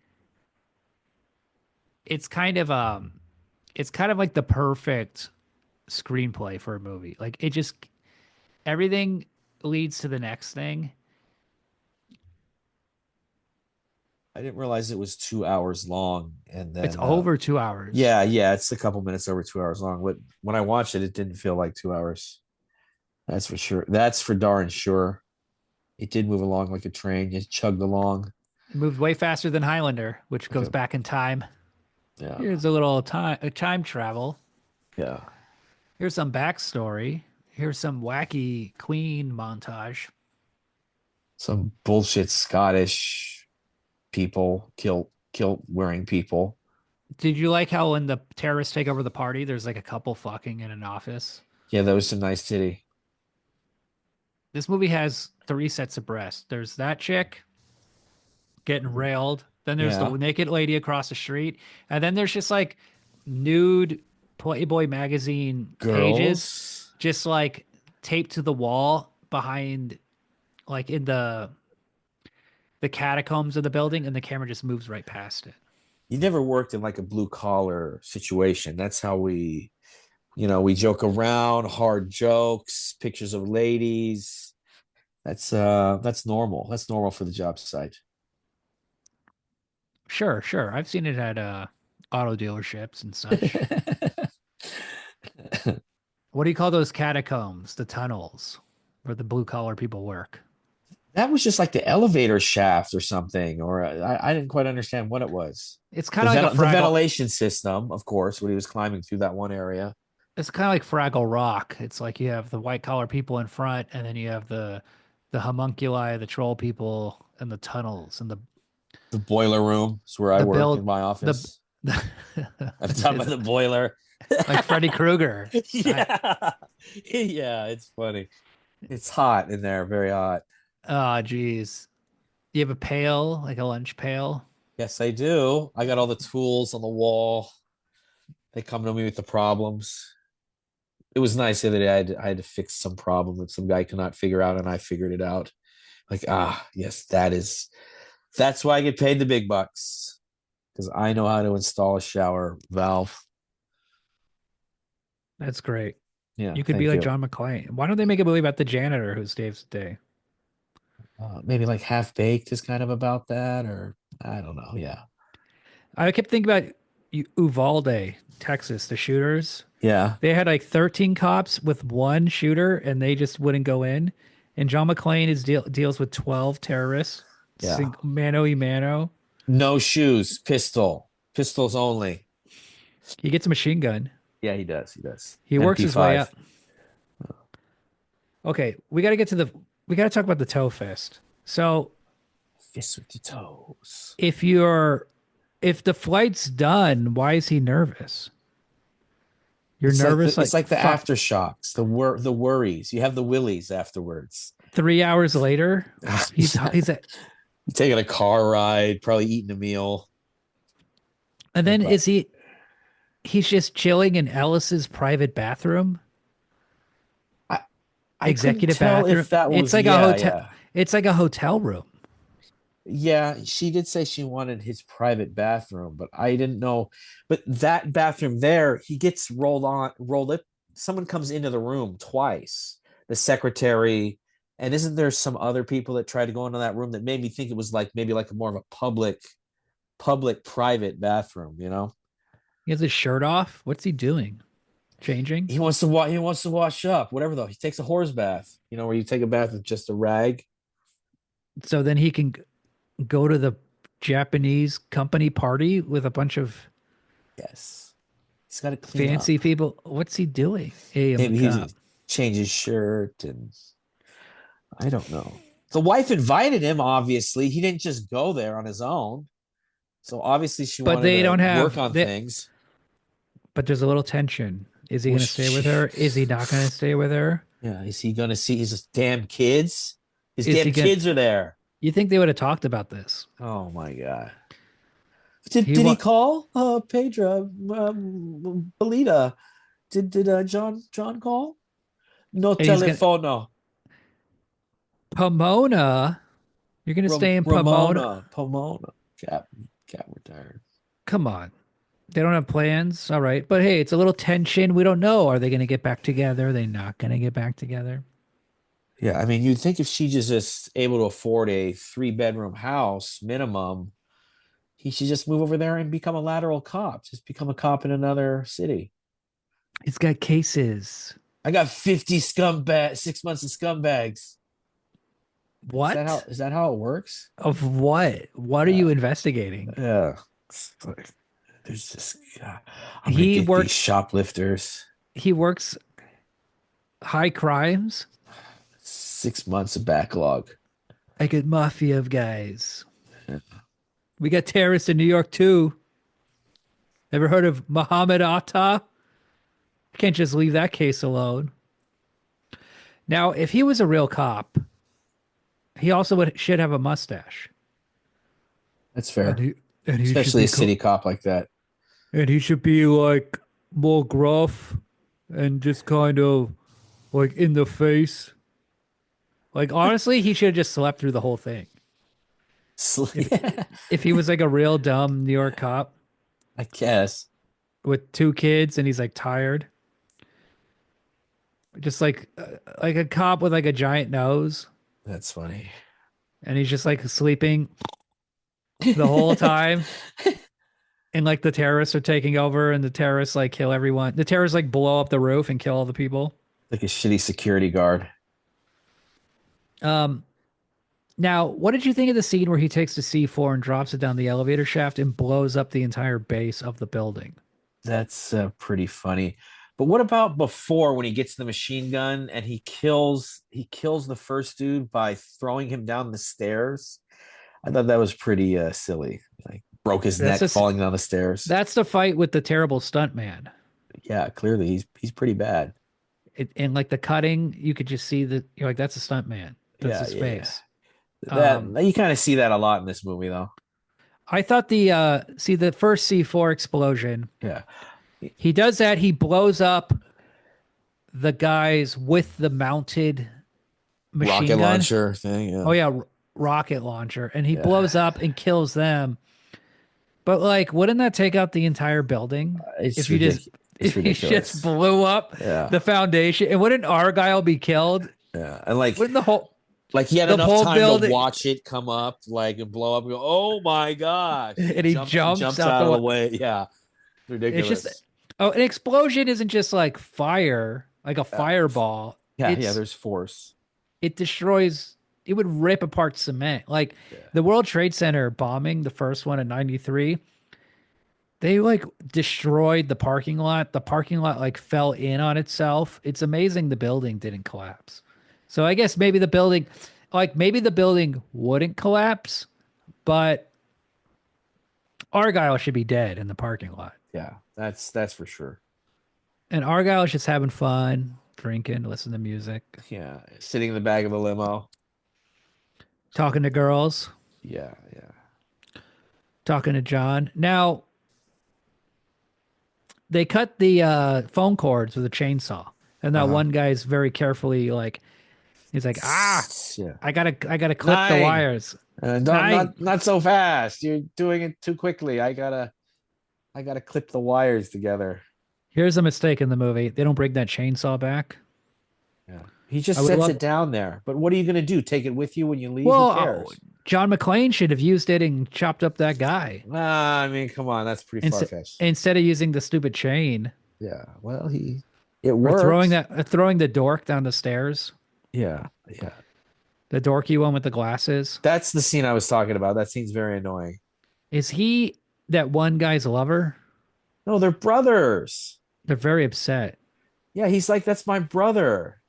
[SPEAKER 1] it's kind of it's kind of like the perfect screenplay for a movie. Like it just everything leads to the next thing.
[SPEAKER 2] I didn't realize it was 2 hours long. And
[SPEAKER 1] It's
[SPEAKER 2] then
[SPEAKER 1] over 2 hours.
[SPEAKER 2] yeah, it's a couple minutes over 2 hours long. But when I watched it, it didn't feel like 2 hours. That's for sure. That's for darn sure. It did move along like a train. It chugged along.
[SPEAKER 1] It moved way faster than Highlander, which
[SPEAKER 2] Like
[SPEAKER 1] goes
[SPEAKER 2] a,
[SPEAKER 1] back in time.
[SPEAKER 2] yeah.
[SPEAKER 1] Here's a little time travel.
[SPEAKER 2] Yeah.
[SPEAKER 1] Here's some backstory. Here's some wacky Queen montage.
[SPEAKER 2] Some bullshit Scottish people, kilt wearing people.
[SPEAKER 1] Did you like how when the terrorists take over the party, there's like a couple fucking in an office?
[SPEAKER 2] Yeah, that was some nice titty.
[SPEAKER 1] This movie has three sets of breasts. There's that chick getting railed. Then there's the
[SPEAKER 2] Yeah.
[SPEAKER 1] naked lady across the street. And then there's just like nude Playboy magazine pages
[SPEAKER 2] Girls.
[SPEAKER 1] just like taped to the wall behind like in the catacombs of the building and the camera just moves right past it.
[SPEAKER 2] You never worked in like a blue collar situation. That's how we joke around, hard jokes, pictures of ladies. That's normal. That's normal for the job site.
[SPEAKER 1] Sure, sure. I've seen it at auto dealerships and such. What do you call those catacombs? The tunnels where the blue collar people work.
[SPEAKER 2] That was just like the elevator shaft or something, or I didn't quite understand what it was.
[SPEAKER 1] It's kind of like a
[SPEAKER 2] The
[SPEAKER 1] Fraggle.
[SPEAKER 2] ventilation system, of course, when he was climbing through that one area.
[SPEAKER 1] It's kind of like Fraggle Rock. It's like you have the white collar people in front, and then you have the homunculi, the troll people, and the tunnels and
[SPEAKER 2] The boiler room is where I
[SPEAKER 1] the
[SPEAKER 2] work in
[SPEAKER 1] build
[SPEAKER 2] my
[SPEAKER 1] the,
[SPEAKER 2] office.
[SPEAKER 1] the
[SPEAKER 2] I'm talking about the boiler.
[SPEAKER 1] like Freddy Krueger.
[SPEAKER 2] Yeah. Yeah, it's funny. It's hot in there, very hot.
[SPEAKER 1] Oh, geez. You have a pail, like a lunch pail.
[SPEAKER 2] Yes, I do. I got all the tools on the wall. They come to me with the problems. It was nice the other day. I had to fix some problem that some guy could not figure out, and I figured it out. Like, yes, that's why I get paid the big bucks because I know how to install a shower valve.
[SPEAKER 1] That's great.
[SPEAKER 2] Yeah,
[SPEAKER 1] You could be
[SPEAKER 2] thank
[SPEAKER 1] like
[SPEAKER 2] you.
[SPEAKER 1] John McClane. Why don't they make a movie about the janitor who saves the day?
[SPEAKER 2] Maybe like Half Baked is kind of about that, or I don't know. Yeah,
[SPEAKER 1] I kept thinking about Uvalde, Texas, the shooters.
[SPEAKER 2] yeah,
[SPEAKER 1] They had like 13 cops with one shooter and they just wouldn't go in. And John McClane deals with 12 terrorists,
[SPEAKER 2] yeah.
[SPEAKER 1] mano y mano.
[SPEAKER 2] No shoes, pistols only.
[SPEAKER 1] He gets a machine gun.
[SPEAKER 2] Yeah, he does. He does.
[SPEAKER 1] He works his way
[SPEAKER 2] MP5.
[SPEAKER 1] up. Okay, we got to talk about the toe fist. So
[SPEAKER 2] Fist with your toes.
[SPEAKER 1] if if the flight's done, why is he nervous? You're nervous
[SPEAKER 2] It's
[SPEAKER 1] like
[SPEAKER 2] like the
[SPEAKER 1] fuck,
[SPEAKER 2] aftershocks, the worries. You have the willies afterwards.
[SPEAKER 1] 3 hours later. He's at,
[SPEAKER 2] You taking a car ride, probably eating a meal.
[SPEAKER 1] and then
[SPEAKER 2] But
[SPEAKER 1] he's just chilling in Ellis's private bathroom,
[SPEAKER 2] I I couldn't
[SPEAKER 1] executive
[SPEAKER 2] tell
[SPEAKER 1] bathroom.
[SPEAKER 2] if that
[SPEAKER 1] It's
[SPEAKER 2] was
[SPEAKER 1] like a
[SPEAKER 2] yeah,
[SPEAKER 1] hotel.
[SPEAKER 2] yeah.
[SPEAKER 1] It's like a hotel room.
[SPEAKER 2] Yeah, she did say she wanted his private bathroom, but I didn't know. But that bathroom there, he gets rolled up. Someone comes into the room twice. The secretary, and isn't there some other people that tried to go into that room that made me think it was like maybe like more of a public private bathroom, you know?
[SPEAKER 1] He has his shirt off. What's he doing? Changing.
[SPEAKER 2] He wants to wash up, whatever though. He takes a horse bath, where you take a bath with just a rag.
[SPEAKER 1] So then he can go to the Japanese company party with a bunch of
[SPEAKER 2] Yes. He's got to clean up.
[SPEAKER 1] fancy people. What's he doing? Hey, I'm a
[SPEAKER 2] Maybe
[SPEAKER 1] cop.
[SPEAKER 2] he change his shirt and I don't know. The wife invited him, obviously. He didn't just go there on his own. So obviously she
[SPEAKER 1] But
[SPEAKER 2] wanted
[SPEAKER 1] they
[SPEAKER 2] to
[SPEAKER 1] don't
[SPEAKER 2] work
[SPEAKER 1] have
[SPEAKER 2] on
[SPEAKER 1] that.
[SPEAKER 2] things.
[SPEAKER 1] But there's a little tension. Is he
[SPEAKER 2] Well,
[SPEAKER 1] going to stay with her? Is he not going to stay with her?
[SPEAKER 2] yeah, is he gonna see his damn kids? His
[SPEAKER 1] Is he
[SPEAKER 2] damn
[SPEAKER 1] going?
[SPEAKER 2] kids are there.
[SPEAKER 1] You think they would have talked about this?
[SPEAKER 2] Oh my god. Did
[SPEAKER 1] He
[SPEAKER 2] did he
[SPEAKER 1] wa
[SPEAKER 2] call Pedro Belita? Did John call? No
[SPEAKER 1] and he's going to
[SPEAKER 2] telefono.
[SPEAKER 1] Pomona. You're going to stay in Pomona.
[SPEAKER 2] Pomona. Cap retired.
[SPEAKER 1] Come on. They don't have plans. All right. But hey, it's a little tension. We don't know. Are they going to get back together? Are they not going to get back together?
[SPEAKER 2] Yeah, I mean, you'd think if she's just able to afford a 3 bedroom house minimum, he should just move over there and become a lateral cop. Just become a cop in another city.
[SPEAKER 1] He's got cases.
[SPEAKER 2] I got 50 scumbag 6 months of scumbags.
[SPEAKER 1] What?
[SPEAKER 2] Is that how it works?
[SPEAKER 1] Of what? What are
[SPEAKER 2] Yeah.
[SPEAKER 1] you investigating?
[SPEAKER 2] Yeah. It's like, there's just I'm gonna
[SPEAKER 1] He
[SPEAKER 2] get these
[SPEAKER 1] works
[SPEAKER 2] shoplifters.
[SPEAKER 1] he works high crimes.
[SPEAKER 2] 6 months of backlog.
[SPEAKER 1] I got mafia of guys. We got terrorists in New York too. Ever heard of Muhammad Atta? Can't just leave that case alone. Now, if he was a real cop, he also should have a mustache.
[SPEAKER 2] That's
[SPEAKER 1] And
[SPEAKER 2] fair.
[SPEAKER 1] he should
[SPEAKER 2] Especially
[SPEAKER 1] be
[SPEAKER 2] a city cop like that.
[SPEAKER 1] and he should be like more gruff and just kind of like in the face. Like honestly, he should have just slept through the whole thing. If
[SPEAKER 2] Yeah,
[SPEAKER 1] if he was like a real dumb New York cop
[SPEAKER 2] I guess.
[SPEAKER 1] with 2 kids and he's like tired, just like a cop with like a giant nose
[SPEAKER 2] That's funny.
[SPEAKER 1] and he's just like sleeping the whole time and like the terrorists are taking over and the terrorists like kill everyone. The terrorists like blow up the roof and kill all the people.
[SPEAKER 2] Like a shitty security guard.
[SPEAKER 1] Um Now, what did you think of the scene where he takes the C4 and drops it down the elevator shaft and blows up the entire base of the building?
[SPEAKER 2] That's pretty funny. But what about before when he gets the machine gun and he kills the first dude by throwing him down the stairs? I thought that was pretty silly. Like broke his
[SPEAKER 1] That's
[SPEAKER 2] neck
[SPEAKER 1] just
[SPEAKER 2] falling down the stairs.
[SPEAKER 1] that's the fight with the terrible stunt man.
[SPEAKER 2] Yeah, clearly he's pretty bad.
[SPEAKER 1] And like the cutting, you could just see that you're like, that's a stunt man. That's
[SPEAKER 2] Yeah,
[SPEAKER 1] his
[SPEAKER 2] yeah.
[SPEAKER 1] face. Um,
[SPEAKER 2] That you kind of see that a lot in this movie though.
[SPEAKER 1] I thought the first C4 explosion,
[SPEAKER 2] Yeah.
[SPEAKER 1] he does that, he blows up the guys with the mounted machine
[SPEAKER 2] Rocket
[SPEAKER 1] gun.
[SPEAKER 2] launcher thing. Yeah.
[SPEAKER 1] Oh yeah, rocket launcher, and he
[SPEAKER 2] Yeah.
[SPEAKER 1] blows up and kills them. But like, wouldn't that take out the entire building
[SPEAKER 2] It's
[SPEAKER 1] if you just
[SPEAKER 2] ridiculous. It's
[SPEAKER 1] if you just
[SPEAKER 2] ridiculous.
[SPEAKER 1] blew up
[SPEAKER 2] Yeah.
[SPEAKER 1] the foundation? And wouldn't Argyle be killed?
[SPEAKER 2] Yeah. And like
[SPEAKER 1] Wouldn't
[SPEAKER 2] he had
[SPEAKER 1] the
[SPEAKER 2] enough
[SPEAKER 1] whole
[SPEAKER 2] time to
[SPEAKER 1] building?
[SPEAKER 2] watch it come up, like and blow up and go, oh my gosh.
[SPEAKER 1] And he jumps out
[SPEAKER 2] Out of the
[SPEAKER 1] the
[SPEAKER 2] way. Yeah.
[SPEAKER 1] It's
[SPEAKER 2] Ridiculous.
[SPEAKER 1] just an explosion isn't just like fire, like a fireball.
[SPEAKER 2] Yeah,
[SPEAKER 1] It's
[SPEAKER 2] yeah, there's force.
[SPEAKER 1] it destroys. It would rip apart cement. Like
[SPEAKER 2] Yeah.
[SPEAKER 1] the World Trade Center bombing, the first one in '93. They like destroyed the parking lot. The parking lot like fell in on itself. It's amazing the building didn't collapse. So I guess maybe the building wouldn't collapse, but Argyle should be dead in the parking lot.
[SPEAKER 2] Yeah, that's for sure.
[SPEAKER 1] And Argyle is just having fun, drinking, listening to music,
[SPEAKER 2] Yeah. Sitting in the back of the limo.
[SPEAKER 1] talking to girls,
[SPEAKER 2] Yeah, yeah.
[SPEAKER 1] talking to John. Now, they cut the phone cords with a chainsaw. And that
[SPEAKER 2] Uh-huh.
[SPEAKER 1] one guy's very carefully like he's like,
[SPEAKER 2] Yeah.
[SPEAKER 1] I gotta clip the
[SPEAKER 2] 9.
[SPEAKER 1] wires.
[SPEAKER 2] Don't
[SPEAKER 1] Nine.
[SPEAKER 2] not so fast. You're doing it too quickly. I gotta clip the wires together.
[SPEAKER 1] Here's a mistake in the movie. They don't bring that chainsaw back.
[SPEAKER 2] Yeah. He just
[SPEAKER 1] I would
[SPEAKER 2] sets
[SPEAKER 1] love
[SPEAKER 2] it down there. But what are you gonna do? Take it with you when you leave?
[SPEAKER 1] Well,
[SPEAKER 2] Who cares?
[SPEAKER 1] John McClane should have used it and chopped up that guy
[SPEAKER 2] Nah, I mean, come on, that's pretty far
[SPEAKER 1] instead
[SPEAKER 2] fetched.
[SPEAKER 1] instead of using the stupid chain
[SPEAKER 2] Yeah. Well, it
[SPEAKER 1] or
[SPEAKER 2] works.
[SPEAKER 1] throwing the dork down the stairs.
[SPEAKER 2] Yeah, yeah.
[SPEAKER 1] The dorky one with the glasses.
[SPEAKER 2] That's the scene I was talking about. That scene's very annoying.
[SPEAKER 1] Is he that one guy's lover?
[SPEAKER 2] No, they're brothers.
[SPEAKER 1] They're very upset.
[SPEAKER 2] Yeah, he's like, that's my brother.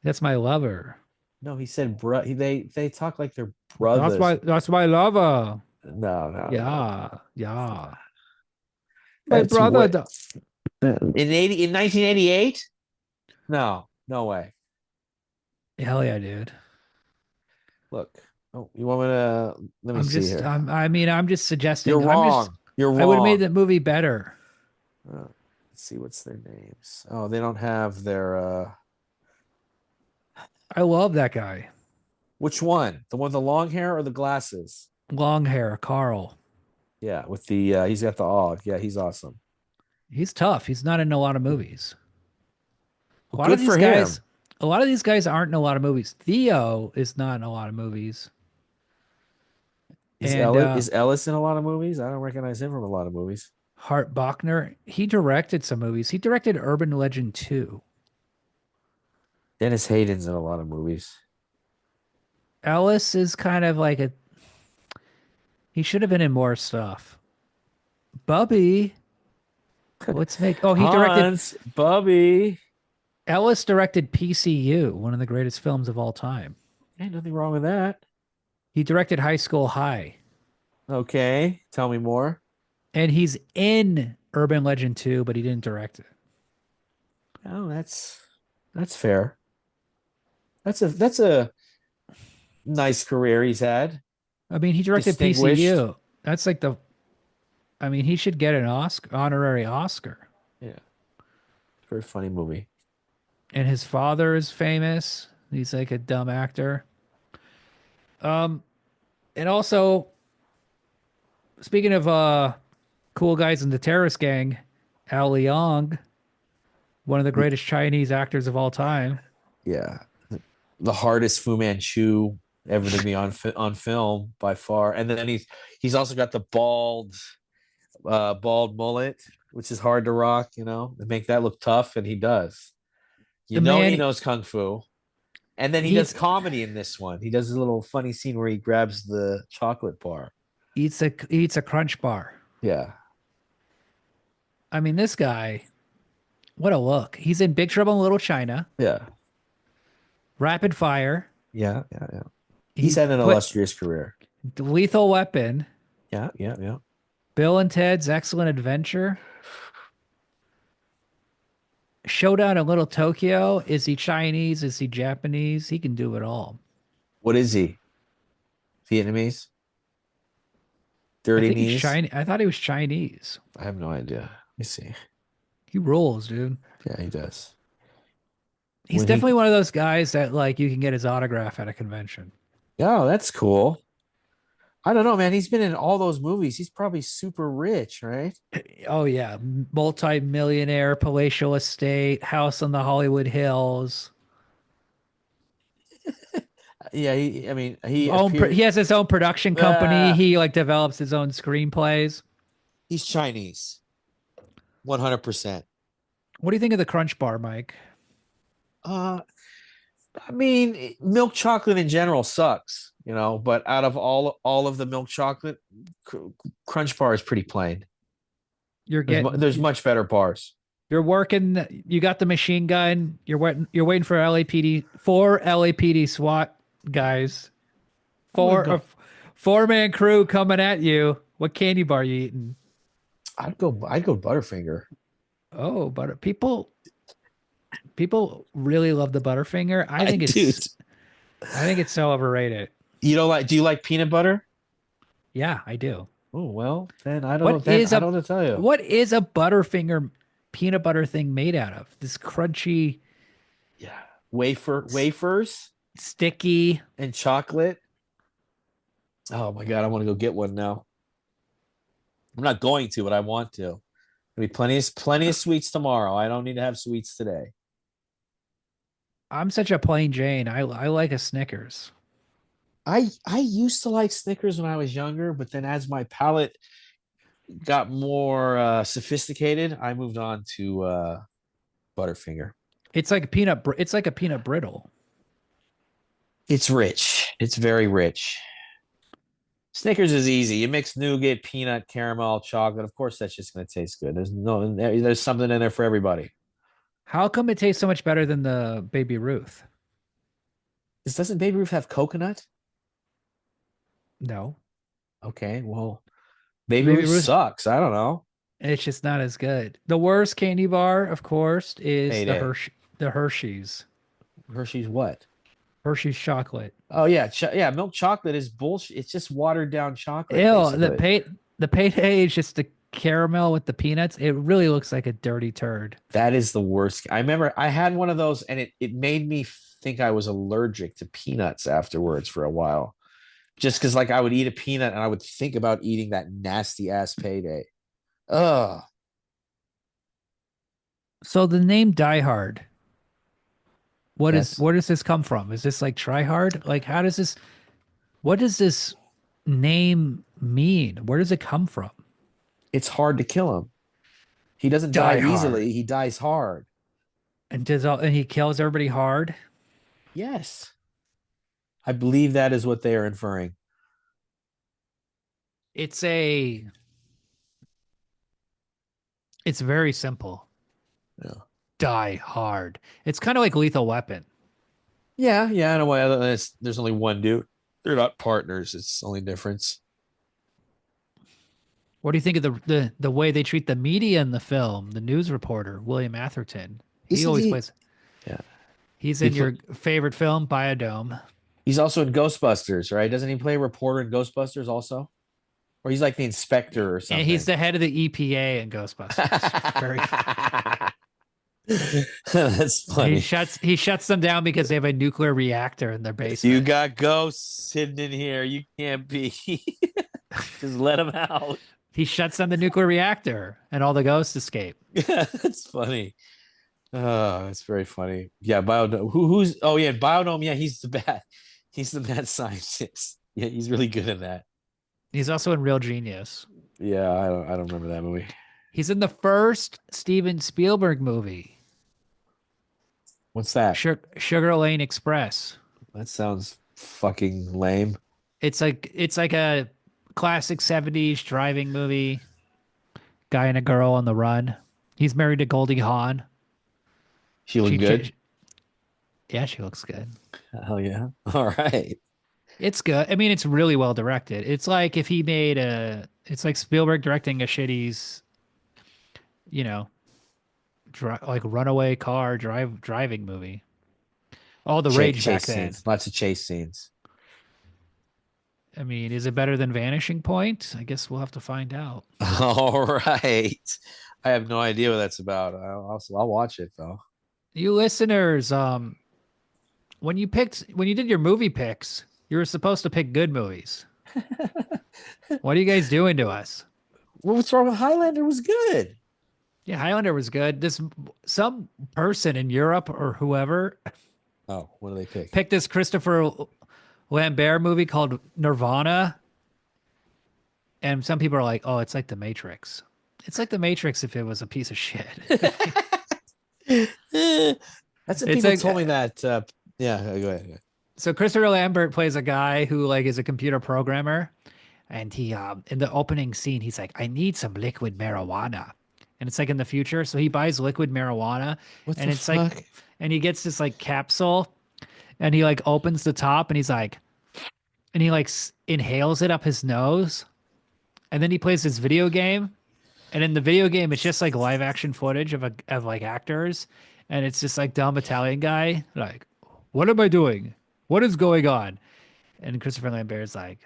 [SPEAKER 1] That's my lover.
[SPEAKER 2] No, he said bro. They talk like they're brothers.
[SPEAKER 1] That's my lover.
[SPEAKER 2] No, no, no.
[SPEAKER 1] Yeah, yeah. My
[SPEAKER 2] That's
[SPEAKER 1] brother.
[SPEAKER 2] what in 1988. No, no way.
[SPEAKER 1] Hell yeah, dude.
[SPEAKER 2] Look, oh, you want me to? Let me see here.
[SPEAKER 1] I'm just
[SPEAKER 2] You're
[SPEAKER 1] suggesting.
[SPEAKER 2] wrong. You're
[SPEAKER 1] I would have made
[SPEAKER 2] wrong.
[SPEAKER 1] that movie better.
[SPEAKER 2] Let's see what's their names. Oh, they don't have their.
[SPEAKER 1] I love that guy.
[SPEAKER 2] Which one? The one with the long hair or the glasses?
[SPEAKER 1] Long hair, Carl.
[SPEAKER 2] Yeah, with the he's got the og. Yeah, he's awesome.
[SPEAKER 1] He's tough. He's not in a lot of movies. A
[SPEAKER 2] Well,
[SPEAKER 1] lot of
[SPEAKER 2] good
[SPEAKER 1] these
[SPEAKER 2] for him.
[SPEAKER 1] guys, a lot of these guys aren't in a lot of movies. Theo is not in a lot of movies. And
[SPEAKER 2] Is Ellis in a lot of movies? I don't recognize him from a lot of movies.
[SPEAKER 1] Hart Bachner, he directed some movies. He directed Urban Legend 2.
[SPEAKER 2] Dennis Hayden's in a lot of movies.
[SPEAKER 1] Ellis is kind of like a he should have been in more stuff. Bubby, let's make he directed
[SPEAKER 2] Hans, Bubby.
[SPEAKER 1] Ellis directed PCU, one of the greatest films of all time.
[SPEAKER 2] Ain't nothing wrong with that.
[SPEAKER 1] He directed High School High.
[SPEAKER 2] Okay, tell me more.
[SPEAKER 1] And he's in Urban Legend 2, but he didn't direct it.
[SPEAKER 2] Oh, that's fair. That's a nice career he's had.
[SPEAKER 1] I mean, he directed
[SPEAKER 2] Distinguished.
[SPEAKER 1] PCU. That's like the I mean, he should get an Oscar, honorary Oscar.
[SPEAKER 2] Yeah, very funny movie.
[SPEAKER 1] And his father is famous. He's like a dumb actor. Um, and also, speaking of cool guys in the terrorist gang, Al Leong, one of the
[SPEAKER 2] Y-
[SPEAKER 1] greatest Chinese actors of all time.
[SPEAKER 2] Yeah, the hardest Fu Manchu ever to be on film by far. And then he's also got the bald mullet, which is hard to rock. To make that look tough, and he does.
[SPEAKER 1] The
[SPEAKER 2] He
[SPEAKER 1] man,
[SPEAKER 2] knows kung fu. And then he
[SPEAKER 1] he
[SPEAKER 2] does comedy in this one. He does a little funny scene where he grabs the chocolate bar.
[SPEAKER 1] eats a crunch bar.
[SPEAKER 2] Yeah.
[SPEAKER 1] I mean, this guy, what a look. He's in Big Trouble in Little China,
[SPEAKER 2] Yeah.
[SPEAKER 1] Rapid Fire.
[SPEAKER 2] Yeah. Yeah. Yeah. He's
[SPEAKER 1] He
[SPEAKER 2] had an
[SPEAKER 1] put
[SPEAKER 2] illustrious career.
[SPEAKER 1] Lethal Weapon,
[SPEAKER 2] Yeah. Yeah. Yeah.
[SPEAKER 1] Bill and Ted's Excellent Adventure, Showdown in Little Tokyo. Is he Chinese? Is he Japanese? He can do it all.
[SPEAKER 2] What is he? Vietnamese?
[SPEAKER 1] I
[SPEAKER 2] Dirty
[SPEAKER 1] think he's
[SPEAKER 2] knees?
[SPEAKER 1] Chinese. I thought he was Chinese.
[SPEAKER 2] I have no idea. Let me see.
[SPEAKER 1] He rules, dude.
[SPEAKER 2] Yeah, he does.
[SPEAKER 1] He's
[SPEAKER 2] When
[SPEAKER 1] definitely
[SPEAKER 2] he,
[SPEAKER 1] one of those guys that like you can get his autograph at a convention.
[SPEAKER 2] oh, that's cool. I don't know, man. He's been in all those movies. He's probably super rich, right?
[SPEAKER 1] Oh yeah, multi-millionaire, palatial estate, house on the Hollywood Hills.
[SPEAKER 2] Yeah. I mean, he appeared.
[SPEAKER 1] He has his own production company.
[SPEAKER 2] Ah,
[SPEAKER 1] He like develops his own screenplays.
[SPEAKER 2] he's Chinese. 100%.
[SPEAKER 1] What do you think of the Crunch Bar, Mike?
[SPEAKER 2] Uh, I mean, milk chocolate in general sucks, but out of all of the milk chocolate, Crunch Bar is pretty plain.
[SPEAKER 1] You're
[SPEAKER 2] There's
[SPEAKER 1] getting
[SPEAKER 2] much better bars.
[SPEAKER 1] you're working. You got the machine gun. You're waiting for LAPD, four LAPD SWAT guys,
[SPEAKER 2] I'm gonna
[SPEAKER 1] four
[SPEAKER 2] go.
[SPEAKER 1] a 4-man crew coming at you. What candy bar you eating?
[SPEAKER 2] I'd go Butterfinger.
[SPEAKER 1] Oh, but people really love the Butterfinger.
[SPEAKER 2] I do.
[SPEAKER 1] I think it's so overrated.
[SPEAKER 2] You don't like? Do you like peanut butter?
[SPEAKER 1] Yeah, I do.
[SPEAKER 2] Oh well, then I don't know.
[SPEAKER 1] What
[SPEAKER 2] Then
[SPEAKER 1] is
[SPEAKER 2] I
[SPEAKER 1] a
[SPEAKER 2] don't know what to tell you.
[SPEAKER 1] what is a Butterfinger peanut butter thing made out of? This crunchy,
[SPEAKER 2] Yeah,
[SPEAKER 1] s-
[SPEAKER 2] wafers
[SPEAKER 1] sticky.
[SPEAKER 2] and chocolate. Oh my god, I want to go get one now. I'm not going to, but I want to. There'll be plenty of sweets tomorrow. I don't need to have sweets today.
[SPEAKER 1] I'm such a plain Jane. I like a Snickers.
[SPEAKER 2] I used to like Snickers when I was younger, but then as my palate got more sophisticated, I moved on to Butterfinger.
[SPEAKER 1] It's like a peanut brittle.
[SPEAKER 2] It's rich. It's very rich. Snickers is easy. You mix nougat, peanut, caramel, chocolate. Of course, that's just going to taste good. There's something in there for everybody.
[SPEAKER 1] How come it tastes so much better than the Baby Ruth?
[SPEAKER 2] Doesn't Baby Ruth have coconut?
[SPEAKER 1] No.
[SPEAKER 2] Okay, well, Baby
[SPEAKER 1] Baby
[SPEAKER 2] Ruth
[SPEAKER 1] Ruth,
[SPEAKER 2] sucks. I don't know.
[SPEAKER 1] it's just not as good. The worst candy bar, of course, is
[SPEAKER 2] Payday.
[SPEAKER 1] The Hershey's.
[SPEAKER 2] Hershey's what?
[SPEAKER 1] Hershey's chocolate.
[SPEAKER 2] Oh yeah, yeah. Milk chocolate is bullshit. It's just watered down chocolate,
[SPEAKER 1] Ew,
[SPEAKER 2] basically.
[SPEAKER 1] the payday is just the caramel with the peanuts. It really looks like a dirty turd.
[SPEAKER 2] That is the worst. I remember I had one of those, and it made me think I was allergic to peanuts afterwards for a while. Just because, like, I would eat a peanut and I would think about eating that nasty ass payday. Ugh.
[SPEAKER 1] So the name Die Hard,
[SPEAKER 2] Yes.
[SPEAKER 1] where does this come from? Is this like try hard? Like how does this what does this name mean? Where does it come from?
[SPEAKER 2] It's hard to kill him. He doesn't die
[SPEAKER 1] Die Hard.
[SPEAKER 2] easily. He dies hard.
[SPEAKER 1] And he kills everybody hard.
[SPEAKER 2] Yes. I believe that is what they are inferring.
[SPEAKER 1] It's a it's very simple.
[SPEAKER 2] Yeah.
[SPEAKER 1] Die Hard. It's kind of like Lethal Weapon.
[SPEAKER 2] Yeah, yeah, in a way. There's only one dude. They're not partners. It's the only difference.
[SPEAKER 1] What do you think of the way they treat the media in the film? The news reporter, William Atherton. He
[SPEAKER 2] Isn't
[SPEAKER 1] always
[SPEAKER 2] he?
[SPEAKER 1] plays.
[SPEAKER 2] Yeah.
[SPEAKER 1] He's
[SPEAKER 2] He
[SPEAKER 1] in
[SPEAKER 2] pl-
[SPEAKER 1] your favorite film, Biodome.
[SPEAKER 2] he's also in Ghostbusters, right? Doesn't he play a reporter in Ghostbusters also? Or he's like the inspector or
[SPEAKER 1] And he's
[SPEAKER 2] something.
[SPEAKER 1] the head of the EPA in Ghostbusters. Very
[SPEAKER 2] That's funny.
[SPEAKER 1] he shuts them down because they have a nuclear reactor in their
[SPEAKER 2] You
[SPEAKER 1] basement.
[SPEAKER 2] got ghosts hidden in here. You can't be. Just let them out.
[SPEAKER 1] He shuts down the nuclear reactor and all the ghosts escape.
[SPEAKER 2] Yeah, that's funny. Oh, it's very funny. Yeah, Biodome. Who's oh yeah, Biodome. Yeah, he's the bad scientist. Yeah, he's really good in that.
[SPEAKER 1] He's also in Real Genius.
[SPEAKER 2] Yeah, I don't remember that movie.
[SPEAKER 1] He's in the first Steven Spielberg movie,
[SPEAKER 2] What's that?
[SPEAKER 1] Sugar Lane Express.
[SPEAKER 2] That sounds fucking lame.
[SPEAKER 1] It's like a classic 70s driving movie. Guy and a girl on the run. He's married to Goldie Hawn.
[SPEAKER 2] She look
[SPEAKER 1] She
[SPEAKER 2] good?
[SPEAKER 1] changed. Yeah, she looks good.
[SPEAKER 2] Hell yeah. All right.
[SPEAKER 1] It's good. I mean, it's really well directed. It's like if he made a. It's like Spielberg directing a shitty's, you know, like runaway car driving movie. All the rage back
[SPEAKER 2] Chase
[SPEAKER 1] then.
[SPEAKER 2] scenes. Lots of chase scenes.
[SPEAKER 1] I mean, is it better than Vanishing Point? I guess we'll have to find out.
[SPEAKER 2] All right. I have no idea what that's about. I'll watch it though.
[SPEAKER 1] You listeners, when you did your movie picks, you were supposed to pick good movies. What are you guys doing to us?
[SPEAKER 2] What's wrong with Highlander was good.
[SPEAKER 1] Yeah, Highlander was good. This some person in Europe or whoever
[SPEAKER 2] Oh, what do they pick?
[SPEAKER 1] picked this Christopher Lambert movie called Nirvana, and some people are like, "Oh, it's like The Matrix." It's like The Matrix if it was a piece of shit.
[SPEAKER 2] That's what
[SPEAKER 1] It's
[SPEAKER 2] people
[SPEAKER 1] like
[SPEAKER 2] told me that. Yeah, go ahead.
[SPEAKER 1] so Christopher Lambert plays a guy who like is a computer programmer, and he in the opening scene he's like, "I need some liquid marijuana," and it's like in the future, so he buys liquid marijuana,
[SPEAKER 2] What
[SPEAKER 1] and
[SPEAKER 2] the
[SPEAKER 1] it's like,
[SPEAKER 2] fuck?
[SPEAKER 1] and he gets this like capsule, and he like opens the top, and he's like, and he like inhales it up his nose, and then he plays this video game, and in the video game it's just like live action footage of like actors, and it's just like dumb Italian guy like, "What am I doing? What is going on?" And Christopher Lambert's like,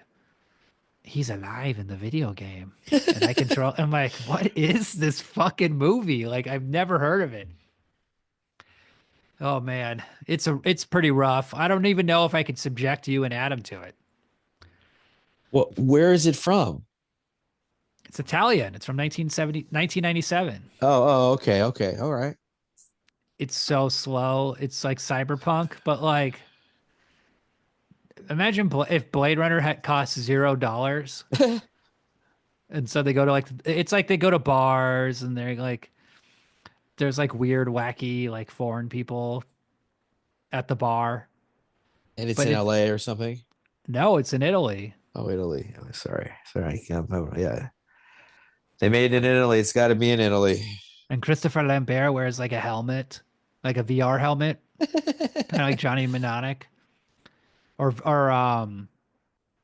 [SPEAKER 1] "He's alive in the video game, and I control." I'm like, "What is this fucking movie? Like, I've never heard of it." Oh man, it's pretty rough. I don't even know if I could subject you and Adam to it.
[SPEAKER 2] Well, where is it from?
[SPEAKER 1] It's Italian. It's from 1997.
[SPEAKER 2] Okay, okay, all right.
[SPEAKER 1] It's so slow. It's like cyberpunk, but like imagine if Blade Runner had cost $0, and so they go to like it's like they go to bars and they're like there's like weird, wacky, like foreign people at the bar.
[SPEAKER 2] And it's
[SPEAKER 1] But
[SPEAKER 2] in
[SPEAKER 1] it
[SPEAKER 2] LA or something.
[SPEAKER 1] no, it's in Italy.
[SPEAKER 2] Oh, Italy. Oh, sorry. I can't remember. Yeah, they made it in Italy. It's got to be in Italy.
[SPEAKER 1] And Christopher Lambert wears like a helmet, like a VR helmet, kind of like Johnny Mnemonic. or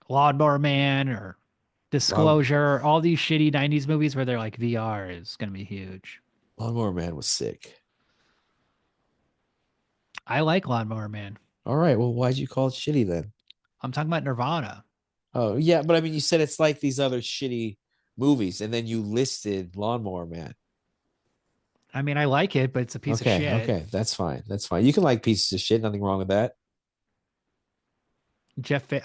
[SPEAKER 1] Lawnmower Man or
[SPEAKER 2] Lawn,
[SPEAKER 1] Disclosure, all these shitty 90s movies where they're like VR is going to be huge.
[SPEAKER 2] Lawnmower Man was sick.
[SPEAKER 1] I like Lawnmower Man.
[SPEAKER 2] All right. Well, why'd you call it shitty then?
[SPEAKER 1] I'm talking about Nirvana.
[SPEAKER 2] Oh, yeah. But I mean, you said it's like these other shitty movies, and then you listed Lawnmower Man.
[SPEAKER 1] I mean, I like it, but it's a piece of
[SPEAKER 2] Okay.
[SPEAKER 1] shit.
[SPEAKER 2] Okay. That's fine. That's fine. You can like pieces of shit. Nothing wrong with that.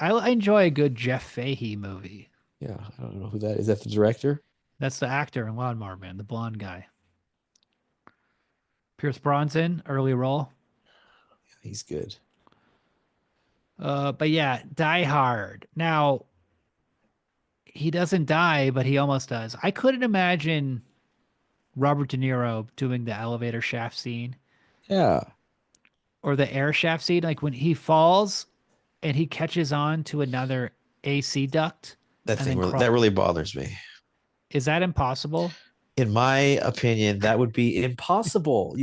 [SPEAKER 1] I enjoy a good Jeff Fahey movie.
[SPEAKER 2] Yeah. I don't know who that is. That the director?
[SPEAKER 1] That's the actor in Lawnmower Man, the blonde guy. Pierce Bronson, early role.
[SPEAKER 2] He's good.
[SPEAKER 1] But yeah, Die Hard. Now, he doesn't die, but he almost does. I couldn't imagine Robert De Niro doing the elevator shaft scene
[SPEAKER 2] Yeah.
[SPEAKER 1] or the air shaft scene, like when he falls and he catches on to another AC duct
[SPEAKER 2] That
[SPEAKER 1] and
[SPEAKER 2] thing
[SPEAKER 1] then
[SPEAKER 2] really, that
[SPEAKER 1] crawl.
[SPEAKER 2] really bothers me.
[SPEAKER 1] Is that impossible?
[SPEAKER 2] In my opinion, that would be impossible.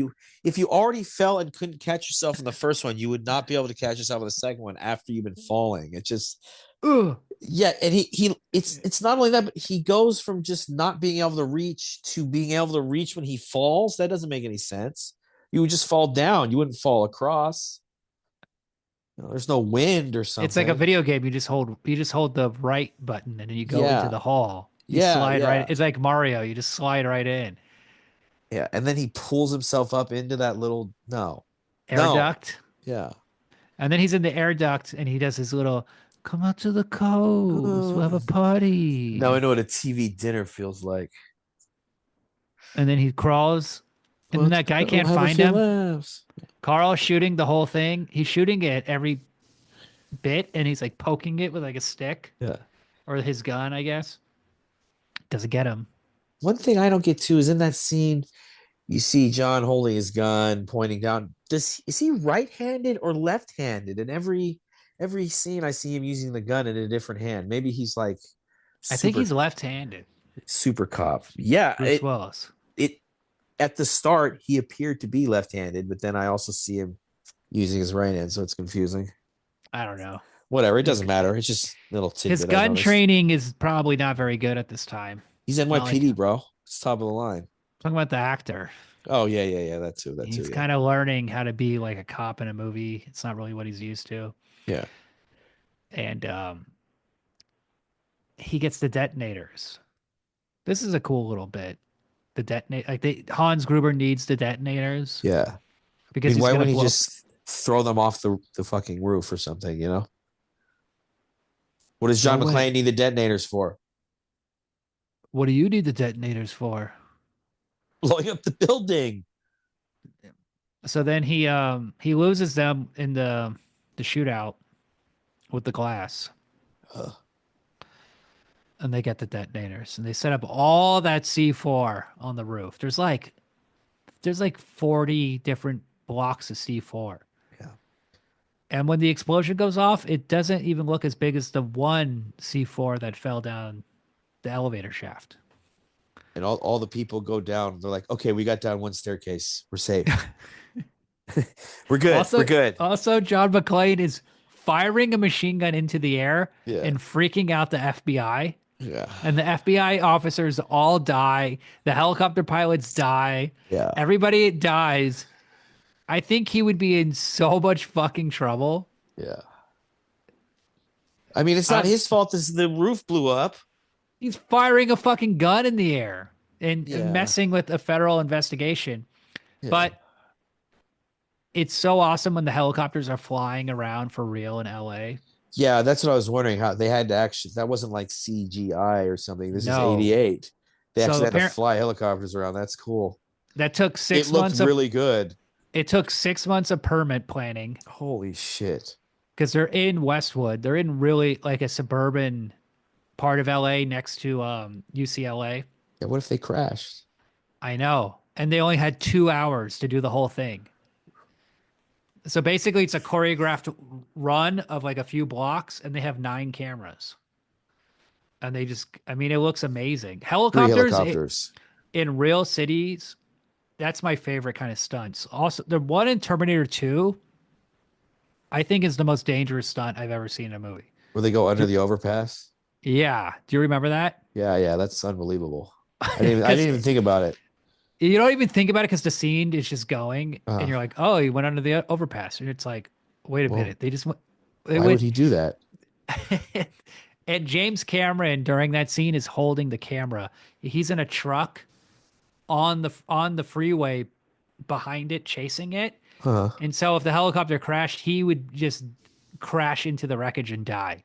[SPEAKER 2] If you already fell and couldn't catch yourself in the first one, you would not be able to catch yourself in the second one after you've been falling. It just,
[SPEAKER 1] Ugh.
[SPEAKER 2] yeah, and it's not only that, but he goes from just not being able to reach to being able to reach when he falls. That doesn't make any sense. You would just fall down. You wouldn't fall across. There's no wind or
[SPEAKER 1] It's like a
[SPEAKER 2] something.
[SPEAKER 1] video game. You just hold the right button and then you go into
[SPEAKER 2] Yeah,
[SPEAKER 1] the hall. You
[SPEAKER 2] yeah,
[SPEAKER 1] slide right.
[SPEAKER 2] yeah,
[SPEAKER 1] It's like Mario. You just slide right in.
[SPEAKER 2] yeah. And then he pulls himself up into that little no,
[SPEAKER 1] Air
[SPEAKER 2] no,
[SPEAKER 1] duct.
[SPEAKER 2] yeah.
[SPEAKER 1] And then he's in the air duct and he does his little come out to the coast. We'll have a
[SPEAKER 2] Now I
[SPEAKER 1] party.
[SPEAKER 2] know what a TV dinner feels like.
[SPEAKER 1] And then he crawls and then that guy
[SPEAKER 2] We'll
[SPEAKER 1] can't
[SPEAKER 2] have a
[SPEAKER 1] find
[SPEAKER 2] few
[SPEAKER 1] him.
[SPEAKER 2] laughs.
[SPEAKER 1] Carl's shooting the whole thing. He's shooting it every bit and he's like poking it with like a stick
[SPEAKER 2] Yeah.
[SPEAKER 1] or his gun, I guess. Doesn't get him.
[SPEAKER 2] One thing I don't get to is in that scene, you see John holding his gun, pointing down. Is he right-handed or left-handed? In every scene, I see him using the gun in a different hand. Maybe he's like
[SPEAKER 1] I think
[SPEAKER 2] super
[SPEAKER 1] he's left-handed.
[SPEAKER 2] super cop. Yeah,
[SPEAKER 1] Bruce Willis.
[SPEAKER 2] it at the start he appeared to be left-handed, but then I also see him using his right hand, so it's confusing.
[SPEAKER 1] I don't know.
[SPEAKER 2] Whatever, it
[SPEAKER 1] His
[SPEAKER 2] doesn't matter. It's just a little
[SPEAKER 1] his
[SPEAKER 2] tidbit I
[SPEAKER 1] gun
[SPEAKER 2] noticed.
[SPEAKER 1] training is probably not very good at this time.
[SPEAKER 2] He's
[SPEAKER 1] Not like
[SPEAKER 2] NYPD, bro. It's top of the line.
[SPEAKER 1] talking about the actor.
[SPEAKER 2] Oh yeah, yeah, yeah. That too. That too.
[SPEAKER 1] He's
[SPEAKER 2] Yeah,
[SPEAKER 1] kind of learning how to be like a cop in a movie. It's not really what he's used to.
[SPEAKER 2] yeah,
[SPEAKER 1] And he gets the detonators. This is a cool little bit. The detonate like Hans Gruber needs the detonators
[SPEAKER 2] yeah. I
[SPEAKER 1] because
[SPEAKER 2] mean,
[SPEAKER 1] he's
[SPEAKER 2] why
[SPEAKER 1] gonna
[SPEAKER 2] wouldn't he
[SPEAKER 1] blow up.
[SPEAKER 2] just throw them off the fucking roof or something? What does
[SPEAKER 1] No
[SPEAKER 2] John McClane
[SPEAKER 1] way.
[SPEAKER 2] need the detonators for?
[SPEAKER 1] What do you need the detonators for?
[SPEAKER 2] Blowing up the building.
[SPEAKER 1] So then he loses them in the shootout with the glass.
[SPEAKER 2] Ugh.
[SPEAKER 1] And they get the detonators and they set up all that C4 on the roof. There's like 40 different blocks of C4.
[SPEAKER 2] Yeah,
[SPEAKER 1] And when the explosion goes off, it doesn't even look as big as the one C4 that fell down the elevator shaft.
[SPEAKER 2] and all the people go down. They're like, okay, we got down one staircase. We're safe. We're good. We're
[SPEAKER 1] Also,
[SPEAKER 2] good.
[SPEAKER 1] also John McClane is firing a machine gun into the air
[SPEAKER 2] Yeah,
[SPEAKER 1] and freaking out the FBI.
[SPEAKER 2] yeah,
[SPEAKER 1] And the FBI officers all die. The helicopter pilots die.
[SPEAKER 2] yeah,
[SPEAKER 1] Everybody dies. I think he would be in so much fucking trouble.
[SPEAKER 2] yeah. I mean, it's not
[SPEAKER 1] I'm,
[SPEAKER 2] his fault. This the roof blew up.
[SPEAKER 1] he's firing a fucking gun in the air and
[SPEAKER 2] Yeah,
[SPEAKER 1] messing with a federal investigation.
[SPEAKER 2] yeah.
[SPEAKER 1] But it's so awesome when the helicopters are flying around for real in LA.
[SPEAKER 2] Yeah, that's what I was wondering how they had to actually that wasn't like CGI or something. This is
[SPEAKER 1] No.
[SPEAKER 2] 88. They
[SPEAKER 1] So
[SPEAKER 2] actually had to
[SPEAKER 1] apparently
[SPEAKER 2] fly helicopters around. That's cool.
[SPEAKER 1] that took
[SPEAKER 2] It
[SPEAKER 1] six
[SPEAKER 2] looked
[SPEAKER 1] months of
[SPEAKER 2] really good.
[SPEAKER 1] it took 6 months of permit planning
[SPEAKER 2] Holy shit.
[SPEAKER 1] because they're in Westwood. They're in really like a suburban part of LA next to UCLA.
[SPEAKER 2] Yeah, what if they crashed?
[SPEAKER 1] I know. And they only had 2 hours to do the whole thing. So basically, it's a choreographed run of like a few blocks, and they have 9 cameras. And they just, I mean, it looks amazing.
[SPEAKER 2] Three
[SPEAKER 1] Helicopters
[SPEAKER 2] helicopters.
[SPEAKER 1] in real cities, that's my favorite kind of stunts. Also, the one in Terminator 2, I think is the most dangerous stunt I've ever seen in a movie.
[SPEAKER 2] Where they go under
[SPEAKER 1] Do,
[SPEAKER 2] the overpass.
[SPEAKER 1] yeah. Do you remember that?
[SPEAKER 2] Yeah, yeah, that's unbelievable. I
[SPEAKER 1] Because
[SPEAKER 2] didn't even think about it.
[SPEAKER 1] you don't even think about it because the scene is just going, and
[SPEAKER 2] Uh,
[SPEAKER 1] you're like, oh, he went under the overpass, and it's like, wait a
[SPEAKER 2] well,
[SPEAKER 1] minute, they just went. They
[SPEAKER 2] why would
[SPEAKER 1] went.
[SPEAKER 2] he do that?
[SPEAKER 1] And James Cameron during that scene is holding the camera. He's in a truck on the freeway behind it, chasing it.
[SPEAKER 2] Huh?
[SPEAKER 1] And so if the helicopter crashed, he would just crash into the wreckage and die.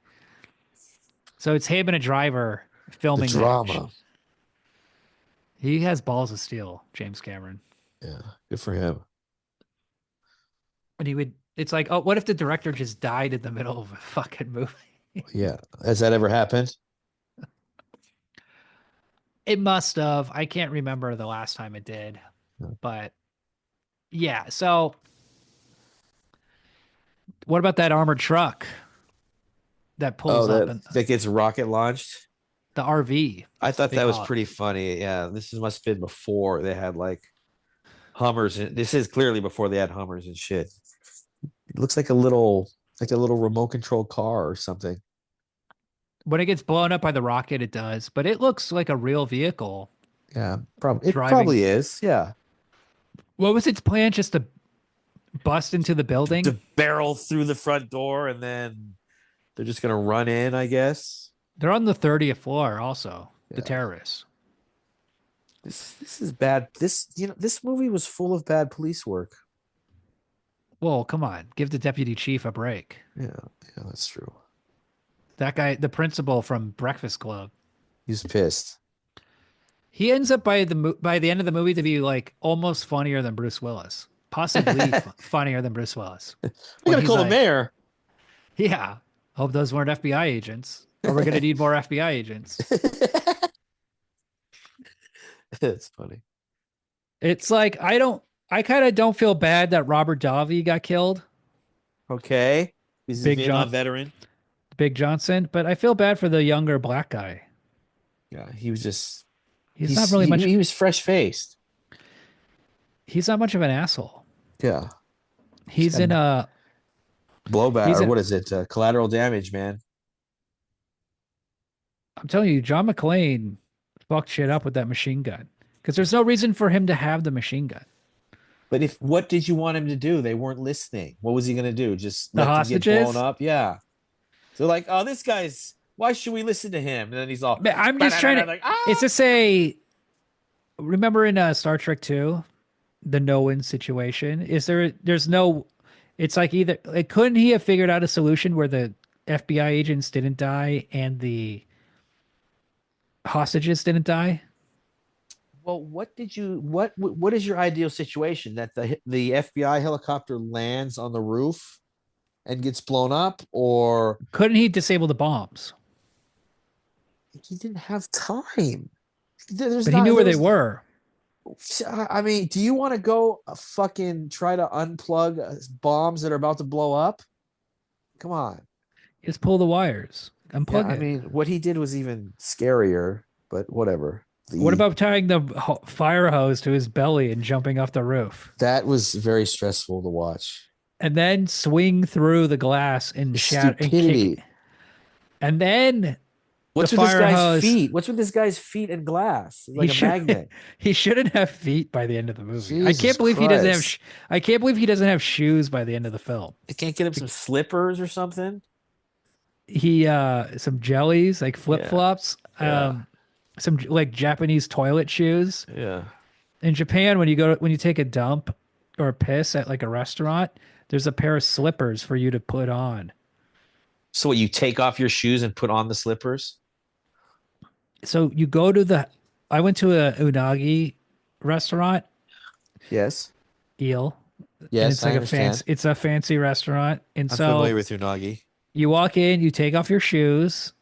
[SPEAKER 1] So it's him and a driver
[SPEAKER 2] The
[SPEAKER 1] filming that.
[SPEAKER 2] drama.
[SPEAKER 1] He has balls of steel, James Cameron.
[SPEAKER 2] Yeah, good for him.
[SPEAKER 1] And he would, it's like, oh, what if the director just died in the middle of a fucking movie?
[SPEAKER 2] Yeah, has that ever happened?
[SPEAKER 1] It must have. I can't remember the last time it did.
[SPEAKER 2] No.
[SPEAKER 1] But yeah. So what about that armored truck that
[SPEAKER 2] Oh,
[SPEAKER 1] pulls up in
[SPEAKER 2] that gets rocket launched.
[SPEAKER 1] the RV?
[SPEAKER 2] I thought
[SPEAKER 1] They
[SPEAKER 2] that was
[SPEAKER 1] call it.
[SPEAKER 2] pretty funny. Yeah, must have been before they had like Hummers. This is clearly before they had Hummers and shit. It looks like a little remote control car or something.
[SPEAKER 1] When it gets blown up by the rocket, it does, but it looks like a real vehicle
[SPEAKER 2] Yeah, probably it
[SPEAKER 1] driving.
[SPEAKER 2] probably is. Yeah,
[SPEAKER 1] What was its plan? Just to bust into the building?
[SPEAKER 2] to barrel through the front door and then they're just gonna run in, I guess.
[SPEAKER 1] They're on the 30th floor, also, the
[SPEAKER 2] Yeah,
[SPEAKER 1] terrorists.
[SPEAKER 2] this is bad. This movie was full of bad police work.
[SPEAKER 1] Well, come on, give the deputy chief a break.
[SPEAKER 2] Yeah, yeah, that's true.
[SPEAKER 1] That guy, the principal from Breakfast Club,
[SPEAKER 2] He's pissed.
[SPEAKER 1] he ends up by the end of the movie to be like almost funnier than Bruce Willis, possibly
[SPEAKER 2] I
[SPEAKER 1] funnier than Bruce Willis. When
[SPEAKER 2] gotta
[SPEAKER 1] he's
[SPEAKER 2] call the
[SPEAKER 1] like,
[SPEAKER 2] mayor.
[SPEAKER 1] "Yeah, hope those weren't FBI agents, or we're gonna need more FBI agents."
[SPEAKER 2] It's funny.
[SPEAKER 1] It's like I kind of don't feel bad that Robert Davi got killed,
[SPEAKER 2] Okay. He's a
[SPEAKER 1] Big
[SPEAKER 2] Vietnam
[SPEAKER 1] John,
[SPEAKER 2] veteran.
[SPEAKER 1] Big Johnson, but I feel bad for the younger black guy.
[SPEAKER 2] Yeah, he was just
[SPEAKER 1] He's not really much.
[SPEAKER 2] he was fresh faced.
[SPEAKER 1] He's not much of an asshole.
[SPEAKER 2] Yeah. He's
[SPEAKER 1] He's
[SPEAKER 2] got
[SPEAKER 1] in a.
[SPEAKER 2] blowback
[SPEAKER 1] He's
[SPEAKER 2] or
[SPEAKER 1] in.
[SPEAKER 2] what is it? Collateral damage, man.
[SPEAKER 1] I'm telling you, John McClane fucked shit up with that machine gun because there's no reason for him to have the machine gun.
[SPEAKER 2] But if what did you want him to do? They weren't listening. What was he gonna do? Just
[SPEAKER 1] The
[SPEAKER 2] let them get blown
[SPEAKER 1] hostages.
[SPEAKER 2] up? Yeah. So like, oh, this guy's why should we listen to him? And then he's all
[SPEAKER 1] But I'm just trying to.
[SPEAKER 2] like, ah.
[SPEAKER 1] It's to say, remember in Star Trek 2, the no-win situation? Is there? There's no. It's like either like couldn't he have figured out a solution where the FBI agents didn't die and the hostages didn't die?
[SPEAKER 2] Well, what is your ideal situation? That the FBI helicopter lands on the roof and gets blown up, or
[SPEAKER 1] Couldn't he disable the bombs?
[SPEAKER 2] he didn't have time? There's
[SPEAKER 1] But he
[SPEAKER 2] not
[SPEAKER 1] knew where
[SPEAKER 2] there
[SPEAKER 1] they
[SPEAKER 2] was
[SPEAKER 1] were.
[SPEAKER 2] I mean, do you want to go fucking try to unplug bombs that are about to blow up? Come on.
[SPEAKER 1] Just pull the wires,
[SPEAKER 2] Yeah,
[SPEAKER 1] unplug
[SPEAKER 2] I
[SPEAKER 1] it.
[SPEAKER 2] mean, what he did was even scarier, but whatever.
[SPEAKER 1] What
[SPEAKER 2] The
[SPEAKER 1] about tying the fire hose to his belly and jumping off the roof?
[SPEAKER 2] That was very stressful to watch.
[SPEAKER 1] And then swing through the glass and
[SPEAKER 2] The
[SPEAKER 1] shatter and kick it.
[SPEAKER 2] stupidity.
[SPEAKER 1] And then the
[SPEAKER 2] What's with this
[SPEAKER 1] fire
[SPEAKER 2] guy's
[SPEAKER 1] hose.
[SPEAKER 2] feet? What's with this guy's feet and glass? It's
[SPEAKER 1] He
[SPEAKER 2] like a
[SPEAKER 1] should
[SPEAKER 2] magnet.
[SPEAKER 1] he shouldn't have feet by the end of the movie. I
[SPEAKER 2] Jesus
[SPEAKER 1] can't believe he doesn't have
[SPEAKER 2] Christ.
[SPEAKER 1] I can't believe he doesn't have shoes by the end of the film.
[SPEAKER 2] I can't get him some slippers or something.
[SPEAKER 1] He some jellies, like
[SPEAKER 2] Yeah.
[SPEAKER 1] flip-flops,
[SPEAKER 2] Yeah.
[SPEAKER 1] some like Japanese toilet shoes.
[SPEAKER 2] Yeah.
[SPEAKER 1] In Japan, when you take a dump or a piss at like a restaurant, there's a pair of slippers for you to put on.
[SPEAKER 2] So what, you take off your shoes and put on the slippers?
[SPEAKER 1] So you go to the I went to a unagi restaurant,
[SPEAKER 2] Yes.
[SPEAKER 1] eel, and
[SPEAKER 2] Yes,
[SPEAKER 1] it's
[SPEAKER 2] I
[SPEAKER 1] like
[SPEAKER 2] understand.
[SPEAKER 1] it's a fancy restaurant. And
[SPEAKER 2] I'm
[SPEAKER 1] so
[SPEAKER 2] familiar with unagi.
[SPEAKER 1] you walk in, you take off your shoes,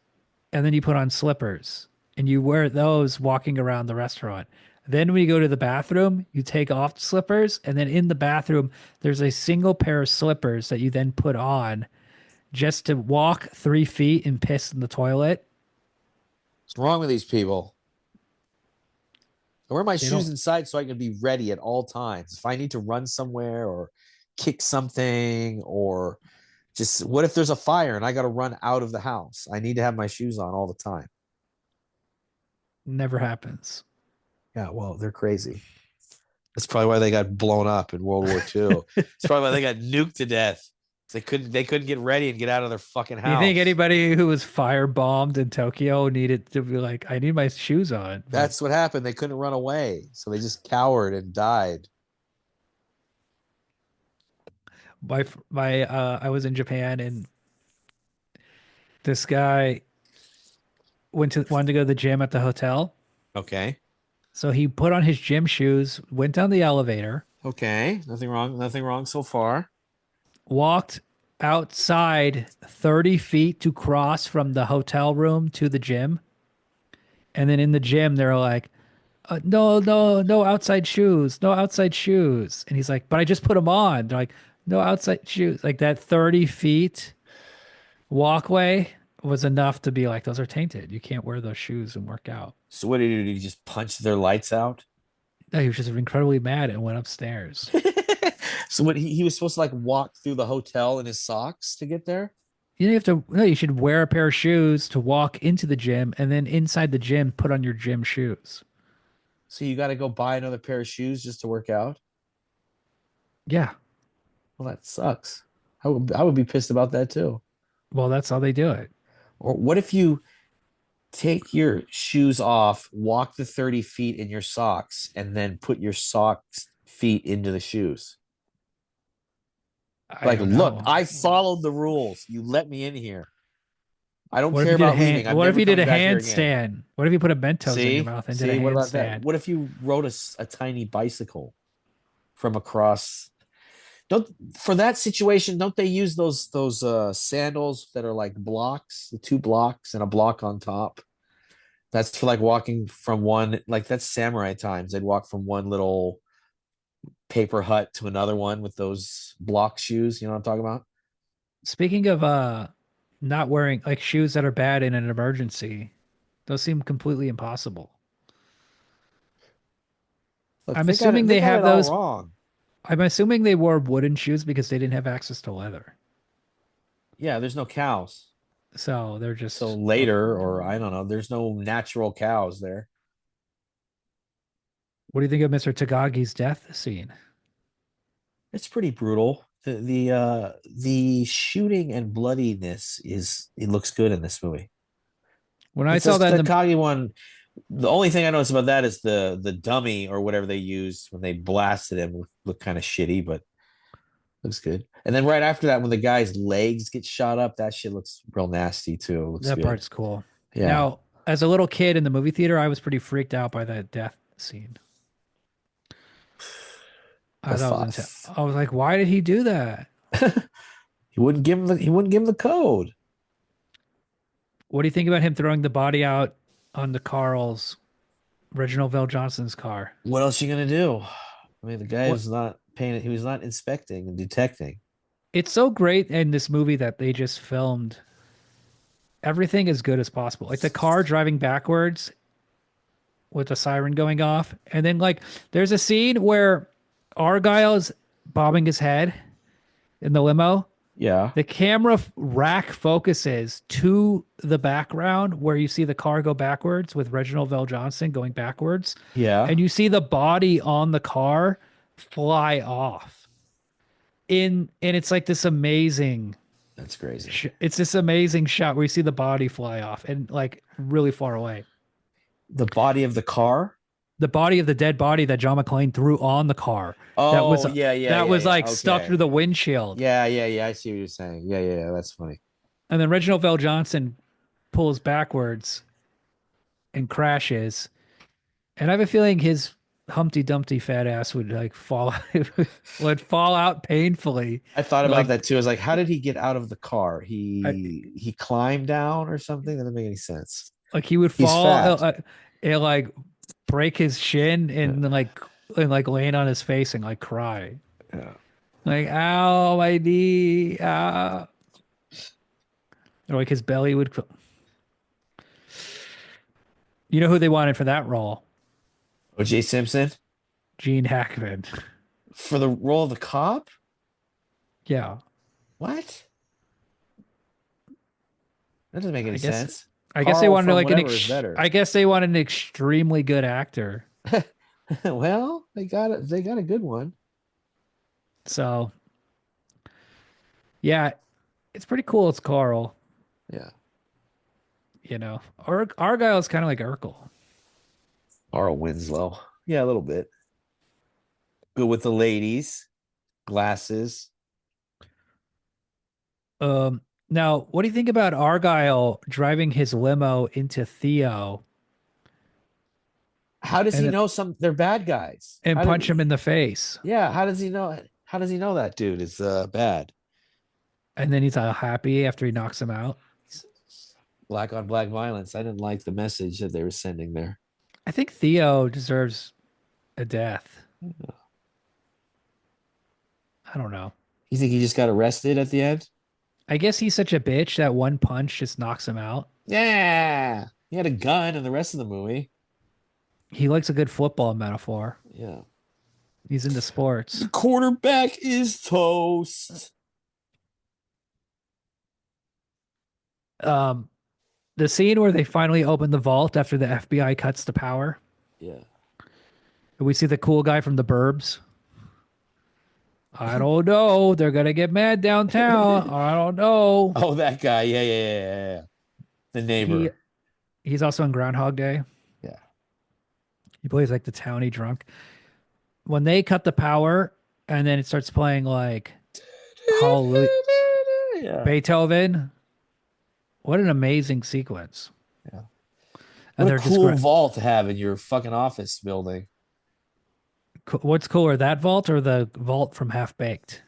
[SPEAKER 1] and then you put on slippers, and you wear those walking around the restaurant. Then when you go to the bathroom, you take off the slippers, and then in the bathroom, there's a single pair of slippers that you then put on just to walk 3 feet and piss in the toilet.
[SPEAKER 2] What's wrong with these people? I wear my
[SPEAKER 1] They
[SPEAKER 2] shoes
[SPEAKER 1] don't.
[SPEAKER 2] inside so I can be ready at all times. If I need to run somewhere or kick something or Just what if there's a fire and I got to run out of the house? I need to have my shoes on all the time.
[SPEAKER 1] Never happens.
[SPEAKER 2] Yeah, well, they're crazy. That's probably why they got blown up in World War II. It's probably why they got nuked to death. They couldn't get ready and get out of their fucking
[SPEAKER 1] Do you think
[SPEAKER 2] house.
[SPEAKER 1] anybody who was firebombed in Tokyo needed to be like, I need my shoes on? But
[SPEAKER 2] That's what happened. They couldn't run away, so they just cowered and died.
[SPEAKER 1] I was in Japan and this guy wanted to go to the gym at the hotel.
[SPEAKER 2] Okay.
[SPEAKER 1] So he put on his gym shoes, went down the elevator,
[SPEAKER 2] Okay. Nothing wrong. Nothing wrong so far.
[SPEAKER 1] walked outside 30 feet to cross from the hotel room to the gym. And then in the gym, they're like, no, no, no outside shoes, no outside shoes. And he's like, but I just put them on. They're like, no outside shoes. Like that 30 feet walkway was enough to be like, those are tainted. You can't wear those shoes and work out.
[SPEAKER 2] So what did he do? Did he just punch their lights out?
[SPEAKER 1] No, he was just incredibly mad and went upstairs.
[SPEAKER 2] So what he was supposed to like walk through the hotel in his socks to get there?
[SPEAKER 1] You have to, no, you should wear a pair of shoes to walk into the gym and then inside the gym, put on your gym shoes.
[SPEAKER 2] So you got to go buy another pair of shoes just to work out?
[SPEAKER 1] Yeah.
[SPEAKER 2] Well, that sucks. I would be pissed about that too.
[SPEAKER 1] Well, that's how they do it.
[SPEAKER 2] Or what if you take your shoes off, walk the 30 feet in your socks, and then put your socks feet into the shoes?
[SPEAKER 1] I
[SPEAKER 2] Like,
[SPEAKER 1] don't
[SPEAKER 2] look,
[SPEAKER 1] know.
[SPEAKER 2] I followed the rules. You let me in here. I don't
[SPEAKER 1] What if
[SPEAKER 2] care
[SPEAKER 1] you did a
[SPEAKER 2] about leaving.
[SPEAKER 1] hand?
[SPEAKER 2] I'm
[SPEAKER 1] What if
[SPEAKER 2] never
[SPEAKER 1] you did
[SPEAKER 2] coming
[SPEAKER 1] a
[SPEAKER 2] back here again.
[SPEAKER 1] handstand? What if you put a Mentos in your
[SPEAKER 2] See?
[SPEAKER 1] mouth and did a
[SPEAKER 2] See, what about that?
[SPEAKER 1] handstand?
[SPEAKER 2] What if you rode a tiny bicycle from across? Don't for that situation, don't they use those sandals that are like blocks, the two blocks and a block on top? That's for like walking from one, like that's samurai times. They'd walk from one little paper hut to another one with those block shoes. You know what I'm talking about?
[SPEAKER 1] Speaking of not wearing like shoes that are bad in an emergency, those seem completely impossible.
[SPEAKER 2] Look,
[SPEAKER 1] I'm
[SPEAKER 2] they got it.
[SPEAKER 1] assuming
[SPEAKER 2] They
[SPEAKER 1] they
[SPEAKER 2] got
[SPEAKER 1] have
[SPEAKER 2] it all
[SPEAKER 1] those.
[SPEAKER 2] wrong.
[SPEAKER 1] I'm assuming they wore wooden shoes because they didn't have access to leather.
[SPEAKER 2] Yeah, there's no cows.
[SPEAKER 1] So they're
[SPEAKER 2] So
[SPEAKER 1] just
[SPEAKER 2] later, or I don't know, there's no natural cows there.
[SPEAKER 1] what do you think of Mr. Tagagi's death scene?
[SPEAKER 2] It's pretty brutal. The shooting and bloodiness is it looks good in this movie.
[SPEAKER 1] When I
[SPEAKER 2] It's
[SPEAKER 1] saw
[SPEAKER 2] just
[SPEAKER 1] that in
[SPEAKER 2] the
[SPEAKER 1] the
[SPEAKER 2] Kage one. The only thing I noticed about that is the dummy or whatever they used when they blasted him looked kind of shitty, but looks good. And then right after that, when the guy's legs get shot up, that shit looks real nasty too. It looks
[SPEAKER 1] that
[SPEAKER 2] good.
[SPEAKER 1] part's cool.
[SPEAKER 2] Yeah,
[SPEAKER 1] Now, as a little kid in the movie theater, I was pretty freaked out by that death scene. I
[SPEAKER 2] the
[SPEAKER 1] thought it was
[SPEAKER 2] fuss.
[SPEAKER 1] I was like, why did he do that?
[SPEAKER 2] He wouldn't give him the code.
[SPEAKER 1] What do you think about him throwing the body out on the Carl's Reginald Vell Johnson's car?
[SPEAKER 2] What else you gonna do? I mean, the guy
[SPEAKER 1] What
[SPEAKER 2] was not paying it. He was not inspecting and detecting.
[SPEAKER 1] it's so great in this movie that they just filmed everything as good as possible. Like the car driving backwards with the siren going off. And then like there's a scene where Argyle is bobbing his head in the limo.
[SPEAKER 2] Yeah,
[SPEAKER 1] The camera rack focuses to the background where you see the car go backwards with Reginald Vell Johnson going backwards,
[SPEAKER 2] yeah,
[SPEAKER 1] and you see the body on the car fly off. And it's like this amazing
[SPEAKER 2] that's crazy.
[SPEAKER 1] it's this amazing shot where you see the body fly off and like really far away.
[SPEAKER 2] The body of the car.
[SPEAKER 1] The body of the dead body that John McClane threw on the car that was
[SPEAKER 2] Oh, yeah, yeah,
[SPEAKER 1] that
[SPEAKER 2] yeah,
[SPEAKER 1] was
[SPEAKER 2] yeah.
[SPEAKER 1] like stuck
[SPEAKER 2] Okay.
[SPEAKER 1] through the windshield.
[SPEAKER 2] Yeah, yeah, yeah. I see what you're saying. Yeah, yeah, yeah. That's funny.
[SPEAKER 1] And then Reginald Vell Johnson pulls backwards and crashes. And I have a feeling his Humpty Dumpty fat ass would like fall would fall out painfully.
[SPEAKER 2] I thought about
[SPEAKER 1] Like
[SPEAKER 2] that too. I was like, how did he get out of the car?
[SPEAKER 1] I,
[SPEAKER 2] He climbed down or something? That doesn't make any sense.
[SPEAKER 1] like he would
[SPEAKER 2] He's
[SPEAKER 1] fall
[SPEAKER 2] fat.
[SPEAKER 1] and like break his shin
[SPEAKER 2] Yeah,
[SPEAKER 1] and like laying on his face and like cry.
[SPEAKER 2] yeah.
[SPEAKER 1] Like, ow, my knee. Ow. Or like his belly would you know who they wanted for that role?
[SPEAKER 2] O.J. Simpson
[SPEAKER 1] Gene Hackman.
[SPEAKER 2] for the role of the cop.
[SPEAKER 1] Yeah.
[SPEAKER 2] What? That doesn't make any
[SPEAKER 1] I guess
[SPEAKER 2] sense.
[SPEAKER 1] I guess they
[SPEAKER 2] Carl
[SPEAKER 1] wanted
[SPEAKER 2] from
[SPEAKER 1] like
[SPEAKER 2] whatever is better.
[SPEAKER 1] I guess they wanted an extremely good actor.
[SPEAKER 2] Well, they got it. They got a good one.
[SPEAKER 1] So yeah, it's pretty cool. It's Carl,
[SPEAKER 2] Yeah.
[SPEAKER 1] you know. Argyle's kind of like Urkel.
[SPEAKER 2] Carl Winslow. Yeah, a little bit. Good with the ladies. Glasses.
[SPEAKER 1] Now, what do you think about Argyle driving his limo into Theo
[SPEAKER 2] How does
[SPEAKER 1] and
[SPEAKER 2] he
[SPEAKER 1] then
[SPEAKER 2] know they're bad guys?
[SPEAKER 1] and
[SPEAKER 2] How did
[SPEAKER 1] punch him in the face?
[SPEAKER 2] yeah, how does he know that dude is bad?
[SPEAKER 1] And then he's all happy after he knocks him out.
[SPEAKER 2] Black on black violence. I didn't like the message that they were sending there.
[SPEAKER 1] I think Theo deserves a death. I don't know.
[SPEAKER 2] You think he just got arrested at the end?
[SPEAKER 1] I guess he's such a bitch that one punch just knocks him out.
[SPEAKER 2] Yeah. He had a gun in the rest of the movie.
[SPEAKER 1] He likes a good football metaphor.
[SPEAKER 2] Yeah.
[SPEAKER 1] He's into
[SPEAKER 2] The
[SPEAKER 1] sports.
[SPEAKER 2] quarterback is toast.
[SPEAKER 1] Um, the scene where they finally open the vault after the FBI cuts the power.
[SPEAKER 2] Yeah.
[SPEAKER 1] We see the cool guy from the Burbs. I don't know. They're gonna get mad downtown. I don't know.
[SPEAKER 2] Oh, that guy. Yeah. The
[SPEAKER 1] He
[SPEAKER 2] neighbor.
[SPEAKER 1] he's also in Groundhog Day.
[SPEAKER 2] Yeah.
[SPEAKER 1] He plays like the towny drunk. When they cut the power and then it starts playing like Hallelujah
[SPEAKER 2] Yeah.
[SPEAKER 1] Beethoven. What an amazing sequence.
[SPEAKER 2] Yeah.
[SPEAKER 1] And
[SPEAKER 2] What a
[SPEAKER 1] they're just
[SPEAKER 2] cool vault to have in your fucking office building.
[SPEAKER 1] what's cooler, that vault or the vault from Half Baked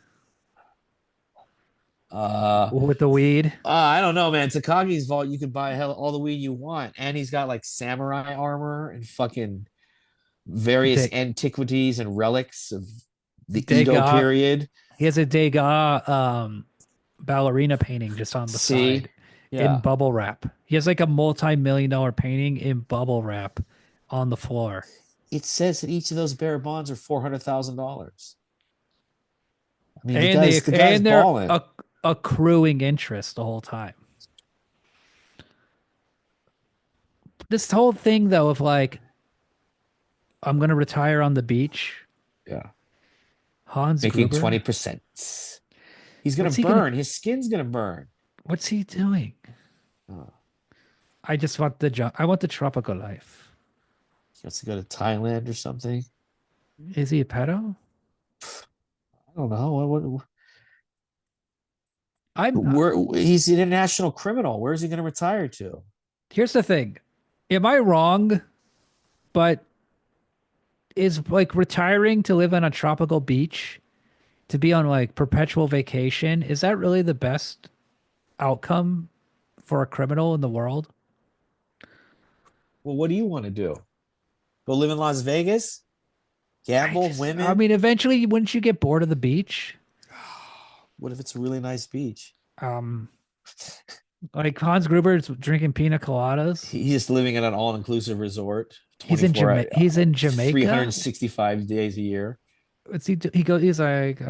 [SPEAKER 2] Uh,
[SPEAKER 1] with the weed?
[SPEAKER 2] I don't know, man. Takagi's vault, you can buy hell all the weed you want, and he's got like samurai armor and fucking various
[SPEAKER 1] De-
[SPEAKER 2] antiquities and relics of the Edo
[SPEAKER 1] Degas.
[SPEAKER 2] period.
[SPEAKER 1] He has a Degas ballerina painting just on the
[SPEAKER 2] See,
[SPEAKER 1] side in
[SPEAKER 2] yeah,
[SPEAKER 1] bubble wrap. He has like a multi-million-dollar painting in bubble wrap on the floor.
[SPEAKER 2] it says that each of those bearer bonds are $400,000. I mean,
[SPEAKER 1] And
[SPEAKER 2] the guy's
[SPEAKER 1] they're
[SPEAKER 2] balling.
[SPEAKER 1] accruing interest the whole time. This whole thing though of like I'm gonna retire on the beach.
[SPEAKER 2] Yeah,
[SPEAKER 1] Hans
[SPEAKER 2] making
[SPEAKER 1] Gruber.
[SPEAKER 2] 20%. He's gonna
[SPEAKER 1] What's he gonna
[SPEAKER 2] burn. His skin's gonna burn.
[SPEAKER 1] what's he doing?
[SPEAKER 2] Oh,
[SPEAKER 1] I just want I want the tropical life.
[SPEAKER 2] he wants to go to Thailand or something.
[SPEAKER 1] Is he a pedo?
[SPEAKER 2] I don't know.
[SPEAKER 1] I'm not.
[SPEAKER 2] Where he's an international criminal. Where is he going to retire to?
[SPEAKER 1] Here's the thing. Am I wrong? But is like retiring to live on a tropical beach to be on like perpetual vacation, is that really the best outcome for a criminal in the world?
[SPEAKER 2] Well, what do you want to do? Go live in Las Vegas? Gamble,
[SPEAKER 1] I
[SPEAKER 2] women?
[SPEAKER 1] mean, eventually, wouldn't you get bored of the beach?
[SPEAKER 2] What if it's a really nice beach?
[SPEAKER 1] Um, like Hans Gruber's drinking pina coladas.
[SPEAKER 2] He's just living in an all-inclusive resort,
[SPEAKER 1] He's in
[SPEAKER 2] 24
[SPEAKER 1] Jamaica. He's in Jamaica.
[SPEAKER 2] 365 days a year.
[SPEAKER 1] What's he do? He goes. He's like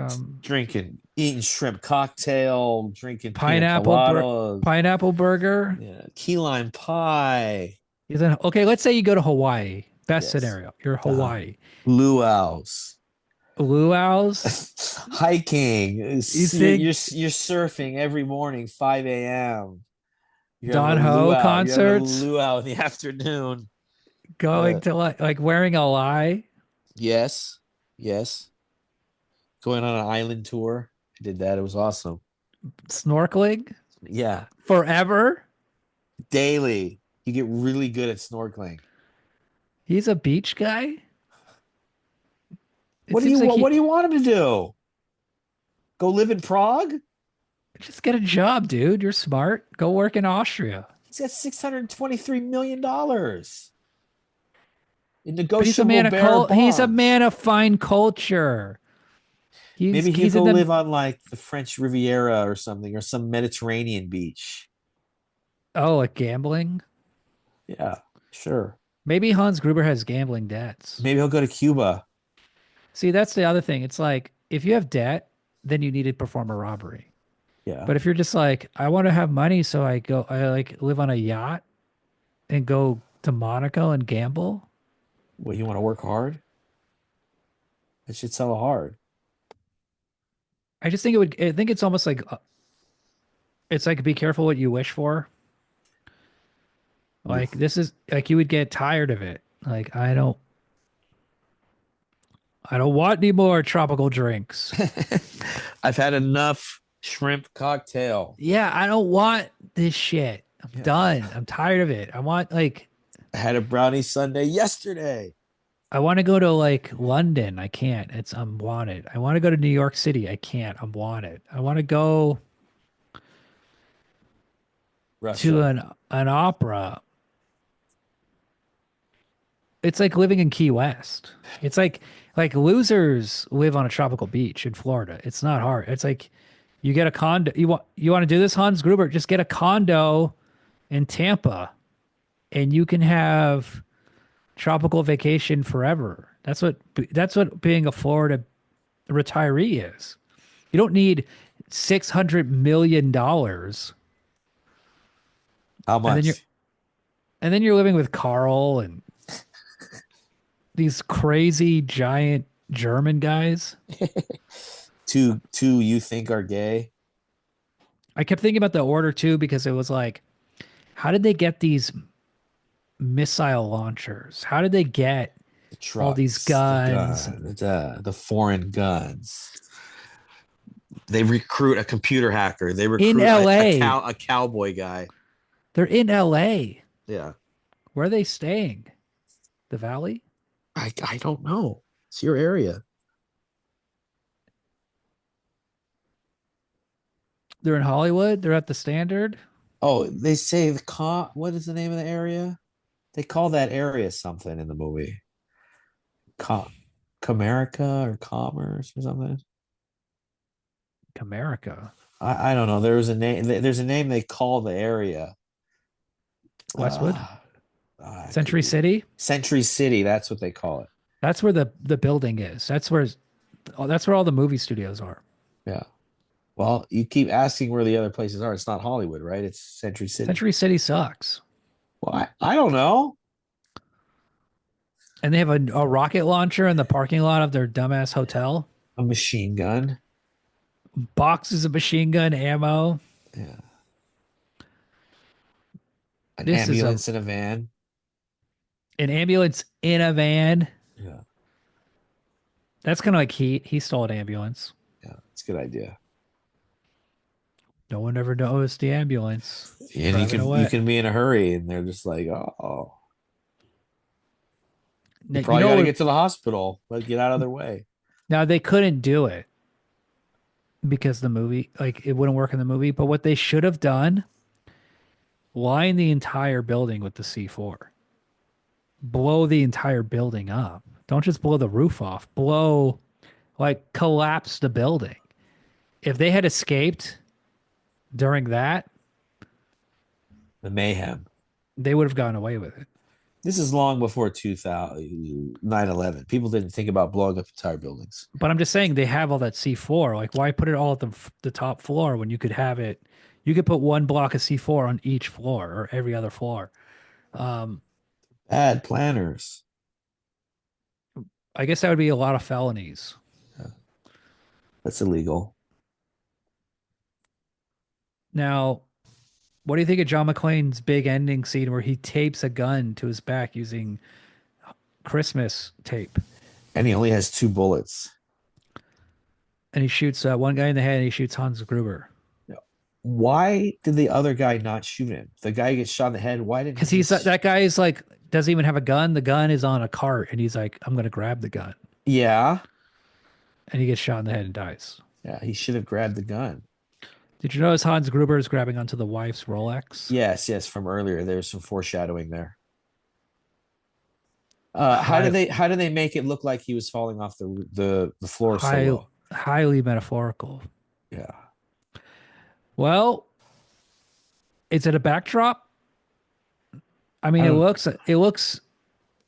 [SPEAKER 2] Drinking, eating shrimp cocktail, drinking pina coladas,
[SPEAKER 1] pineapple burger.
[SPEAKER 2] yeah, key lime pie.
[SPEAKER 1] He's in. Okay, let's say you go to Hawaii. Best
[SPEAKER 2] Yes.
[SPEAKER 1] scenario. You're Hawaii.
[SPEAKER 2] Luau's.
[SPEAKER 1] Luau's.
[SPEAKER 2] Hiking.
[SPEAKER 1] You think
[SPEAKER 2] You're surfing every morning, 5 a.m. You're
[SPEAKER 1] Don
[SPEAKER 2] having a
[SPEAKER 1] Ho
[SPEAKER 2] luau. You're having a
[SPEAKER 1] concerts?
[SPEAKER 2] luau in the afternoon.
[SPEAKER 1] Going to like wearing a lie?
[SPEAKER 2] Yes, yes. Going on an island tour. I did that. It was awesome.
[SPEAKER 1] Snorkeling
[SPEAKER 2] Yeah,
[SPEAKER 1] forever?
[SPEAKER 2] daily. You get really good at snorkeling.
[SPEAKER 1] He's a beach guy? It
[SPEAKER 2] What do you
[SPEAKER 1] seems like
[SPEAKER 2] What do you want him to do? Go live in Prague?
[SPEAKER 1] just get a job, dude. You're smart. Go work in Austria.
[SPEAKER 2] He's got $623 million in
[SPEAKER 1] But
[SPEAKER 2] negotiable bearer
[SPEAKER 1] he's a
[SPEAKER 2] bonds.
[SPEAKER 1] man of fine culture.
[SPEAKER 2] Maybe he'll
[SPEAKER 1] He's in
[SPEAKER 2] go
[SPEAKER 1] the
[SPEAKER 2] live on like the French Riviera or something, or some Mediterranean beach.
[SPEAKER 1] like gambling.
[SPEAKER 2] Yeah, sure.
[SPEAKER 1] Maybe Hans Gruber has gambling debts.
[SPEAKER 2] Maybe he'll go to Cuba.
[SPEAKER 1] See, that's the other thing. It's like if you have debt, then you need to perform a robbery.
[SPEAKER 2] Yeah.
[SPEAKER 1] But if you're just like, I want to have money, so I like live on a yacht and go to Monaco and gamble.
[SPEAKER 2] What, you want to work hard? It should sell hard.
[SPEAKER 1] I just think it would. I think it's almost like it's like be careful what you wish for. Like
[SPEAKER 2] Oof.
[SPEAKER 1] this is like you would get tired of it. Like I don't want any more tropical drinks.
[SPEAKER 2] I've had enough shrimp cocktail.
[SPEAKER 1] Yeah, I don't want this shit. I'm
[SPEAKER 2] Yeah.
[SPEAKER 1] done. I'm tired of it. I want like
[SPEAKER 2] I had a brownie sundae yesterday.
[SPEAKER 1] I want to go to like London. I can't. It's I'm wanted. I want to go to New York City. I can't. I'm wanted. I want to go to
[SPEAKER 2] Russia.
[SPEAKER 1] an opera. It's like living in Key West. It's like losers live on a tropical beach in Florida. It's not hard. It's like you get a condo. You want to do this, Hans Gruber? Just get a condo in Tampa, and you can have tropical vacation forever. That's what being a Florida retiree is. You don't need $600 million,
[SPEAKER 2] How
[SPEAKER 1] and then you're
[SPEAKER 2] much?
[SPEAKER 1] and then you're living with Carl and these crazy giant German guys.
[SPEAKER 2] Two you think are gay?
[SPEAKER 1] I kept thinking about the order too because it was like, how did they get these missile launchers? How did they get
[SPEAKER 2] The
[SPEAKER 1] all these
[SPEAKER 2] trucks, the
[SPEAKER 1] guns?
[SPEAKER 2] gun, the foreign guns. They recruit a computer hacker. They
[SPEAKER 1] In
[SPEAKER 2] recruit
[SPEAKER 1] LA.
[SPEAKER 2] a cowboy guy.
[SPEAKER 1] They're in LA.
[SPEAKER 2] Yeah.
[SPEAKER 1] Where are they staying? The Valley?
[SPEAKER 2] I don't know. It's your area.
[SPEAKER 1] They're in Hollywood. They're at the Standard.
[SPEAKER 2] Oh, they say what is the name of the area? They call that area something in the movie. Com Comerica or Commerce or something.
[SPEAKER 1] America.
[SPEAKER 2] I don't know. There was a name. There's a name they call the area.
[SPEAKER 1] Westwood.
[SPEAKER 2] Uh, I could
[SPEAKER 1] Century
[SPEAKER 2] be
[SPEAKER 1] City.
[SPEAKER 2] Century City. That's what they call it.
[SPEAKER 1] That's where the building is. That's where all the movie studios are.
[SPEAKER 2] Yeah. Well, you keep asking where the other places are. It's not Hollywood, right? It's Century City.
[SPEAKER 1] Century City sucks.
[SPEAKER 2] Well, I don't know.
[SPEAKER 1] And they have a rocket launcher in the parking lot of their dumbass hotel.
[SPEAKER 2] A machine gun.
[SPEAKER 1] Boxes of machine gun ammo.
[SPEAKER 2] Yeah. An
[SPEAKER 1] This is
[SPEAKER 2] ambulance in a van.
[SPEAKER 1] an ambulance in a van.
[SPEAKER 2] Yeah.
[SPEAKER 1] That's kind of like he stole an ambulance.
[SPEAKER 2] Yeah. It's a good idea.
[SPEAKER 1] No one ever noticed the ambulance
[SPEAKER 2] And
[SPEAKER 1] driving
[SPEAKER 2] you
[SPEAKER 1] away.
[SPEAKER 2] can be in a hurry and they're just like, oh, you
[SPEAKER 1] You
[SPEAKER 2] probably got
[SPEAKER 1] know
[SPEAKER 2] to
[SPEAKER 1] what?
[SPEAKER 2] get to the hospital. But get out of their way.
[SPEAKER 1] Now they couldn't do it because the movie, like it wouldn't work in the movie. But what they should have done, line the entire building with the C4. Blow the entire building up. Don't just blow the roof off. Like collapse the building. If they had escaped during that,
[SPEAKER 2] The mayhem.
[SPEAKER 1] they would have gotten away with it.
[SPEAKER 2] This is long before 2000, 9/11. People didn't think about blowing up entire buildings.
[SPEAKER 1] But I'm just saying they have all that C4. Like, why put it all at the top floor when you could have it? You could put one block of C4 on each floor or every other floor. Um,
[SPEAKER 2] Bad planners.
[SPEAKER 1] I guess that would be a lot of felonies.
[SPEAKER 2] Yeah, that's illegal.
[SPEAKER 1] Now, what do you think of John McClane's big ending scene where he tapes a gun to his back using Christmas tape?
[SPEAKER 2] And he only has two bullets.
[SPEAKER 1] And he shoots one guy in the head and he shoots Hans Gruber.
[SPEAKER 2] Why did the other guy not shoot him? The guy gets shot in the head. Why didn't
[SPEAKER 1] Because
[SPEAKER 2] he
[SPEAKER 1] he's
[SPEAKER 2] just...
[SPEAKER 1] that guy is like, doesn't even have a gun. The gun is on a cart and he's like, I'm going to grab the gun.
[SPEAKER 2] Yeah.
[SPEAKER 1] And he gets shot in the head and dies.
[SPEAKER 2] Yeah, he should have grabbed the gun.
[SPEAKER 1] Did you notice Hans Gruber is grabbing onto the wife's Rolex?
[SPEAKER 2] Yes, from earlier. There's some foreshadowing there.
[SPEAKER 1] High,
[SPEAKER 2] How did they make it look like he was falling off the floor so
[SPEAKER 1] high,
[SPEAKER 2] low?
[SPEAKER 1] highly metaphorical.
[SPEAKER 2] Yeah.
[SPEAKER 1] Well, is it a backdrop? I mean,
[SPEAKER 2] I
[SPEAKER 1] it
[SPEAKER 2] don't
[SPEAKER 1] looks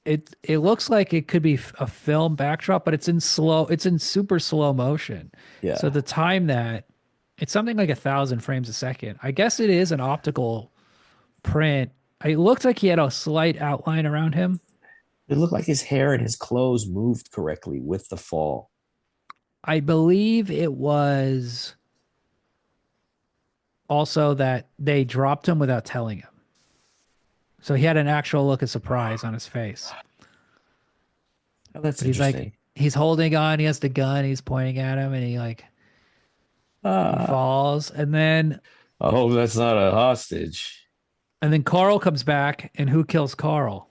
[SPEAKER 1] it looks like it could be a film backdrop, but it's in super slow motion.
[SPEAKER 2] Yeah.
[SPEAKER 1] So to time that It's something like 1,000 frames a second. I guess it is an optical print. It looked like he had a slight outline around him.
[SPEAKER 2] It looked like his hair and his clothes moved correctly with the fall.
[SPEAKER 1] I believe it was also that they dropped him without telling him. So he had an actual look of surprise on his face.
[SPEAKER 2] Oh, that's
[SPEAKER 1] But he's like,
[SPEAKER 2] interesting.
[SPEAKER 1] he's holding on, he has the gun, he's pointing at him, and he
[SPEAKER 2] Uh,
[SPEAKER 1] falls.
[SPEAKER 2] I hope that's not a hostage.
[SPEAKER 1] And then Carl comes back, and who kills Carl?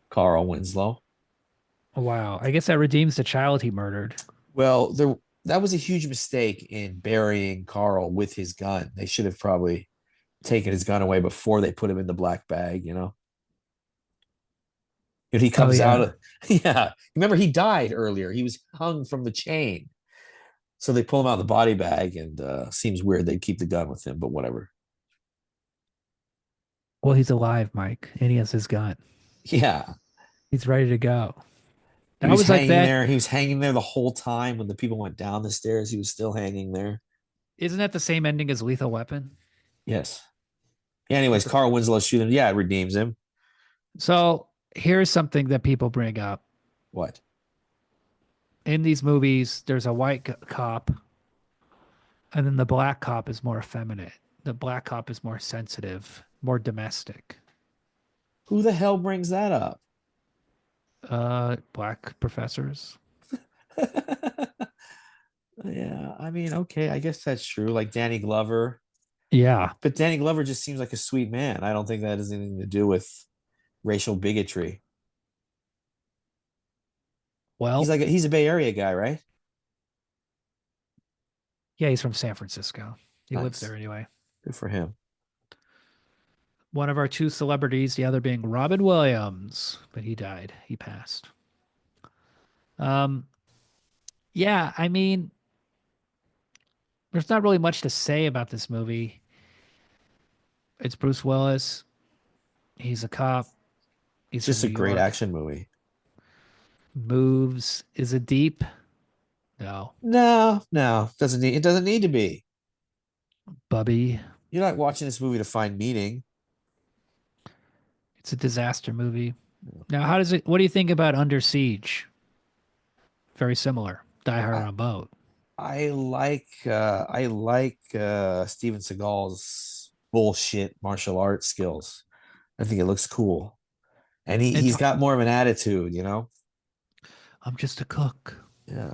[SPEAKER 2] Carl Winslow.
[SPEAKER 1] Oh, wow. I guess that redeems the child he murdered.
[SPEAKER 2] Well, there that was a huge mistake in burying Carl with his gun. They should have probably taken his gun away before they put him in the black bag, you know. And he
[SPEAKER 1] Oh
[SPEAKER 2] comes out
[SPEAKER 1] yeah.
[SPEAKER 2] of yeah. Remember, he died earlier. He was hung from the chain. So they pull him out of the body bag, and seems weird they'd keep the gun with him, but whatever.
[SPEAKER 1] Well, he's alive, Mike, and he has his gun.
[SPEAKER 2] Yeah.
[SPEAKER 1] He's ready to go.
[SPEAKER 2] He
[SPEAKER 1] That
[SPEAKER 2] was
[SPEAKER 1] was like
[SPEAKER 2] hanging
[SPEAKER 1] that.
[SPEAKER 2] there. He was hanging there the whole time when the people went down the stairs. He was still hanging there.
[SPEAKER 1] Isn't that the same ending as Lethal Weapon?
[SPEAKER 2] Yes. Yeah,
[SPEAKER 1] With
[SPEAKER 2] anyways,
[SPEAKER 1] the
[SPEAKER 2] Carl Winslow shooting. Yeah, it redeems him.
[SPEAKER 1] So here's something that people bring up.
[SPEAKER 2] What?
[SPEAKER 1] In these movies, there's a white cop, and then the black cop is more effeminate. The black cop is more sensitive, more domestic.
[SPEAKER 2] Who the hell brings that up?
[SPEAKER 1] Black professors.
[SPEAKER 2] Yeah, I mean, okay, I guess that's true. Like Danny Glover,
[SPEAKER 1] Yeah.
[SPEAKER 2] but Danny Glover just seems like a sweet man. I don't think that has anything to do with racial bigotry.
[SPEAKER 1] Well,
[SPEAKER 2] He's a Bay Area guy, right?
[SPEAKER 1] yeah, he's from San Francisco. He lives
[SPEAKER 2] Nice.
[SPEAKER 1] there anyway.
[SPEAKER 2] Good for him.
[SPEAKER 1] One of our two celebrities, the other being Robin Williams, but he died. He passed. Um, yeah, I mean, there's not really much to say about this movie. It's Bruce Willis. He's a cop. He's
[SPEAKER 2] It's
[SPEAKER 1] from
[SPEAKER 2] just a
[SPEAKER 1] New
[SPEAKER 2] great
[SPEAKER 1] York.
[SPEAKER 2] action movie.
[SPEAKER 1] Moves. Is it deep? No.
[SPEAKER 2] No, no, it doesn't need to be.
[SPEAKER 1] Bubby.
[SPEAKER 2] You're not watching this movie to find meaning.
[SPEAKER 1] It's a disaster movie. Now, how does it, what do you think about Under Siege? Very similar. Die Hard
[SPEAKER 2] I,
[SPEAKER 1] on a boat.
[SPEAKER 2] I like Steven Seagal's bullshit martial arts skills. I think it looks cool. And
[SPEAKER 1] It's,
[SPEAKER 2] he's got more of an attitude, you know?
[SPEAKER 1] I'm just a cook.
[SPEAKER 2] Yeah.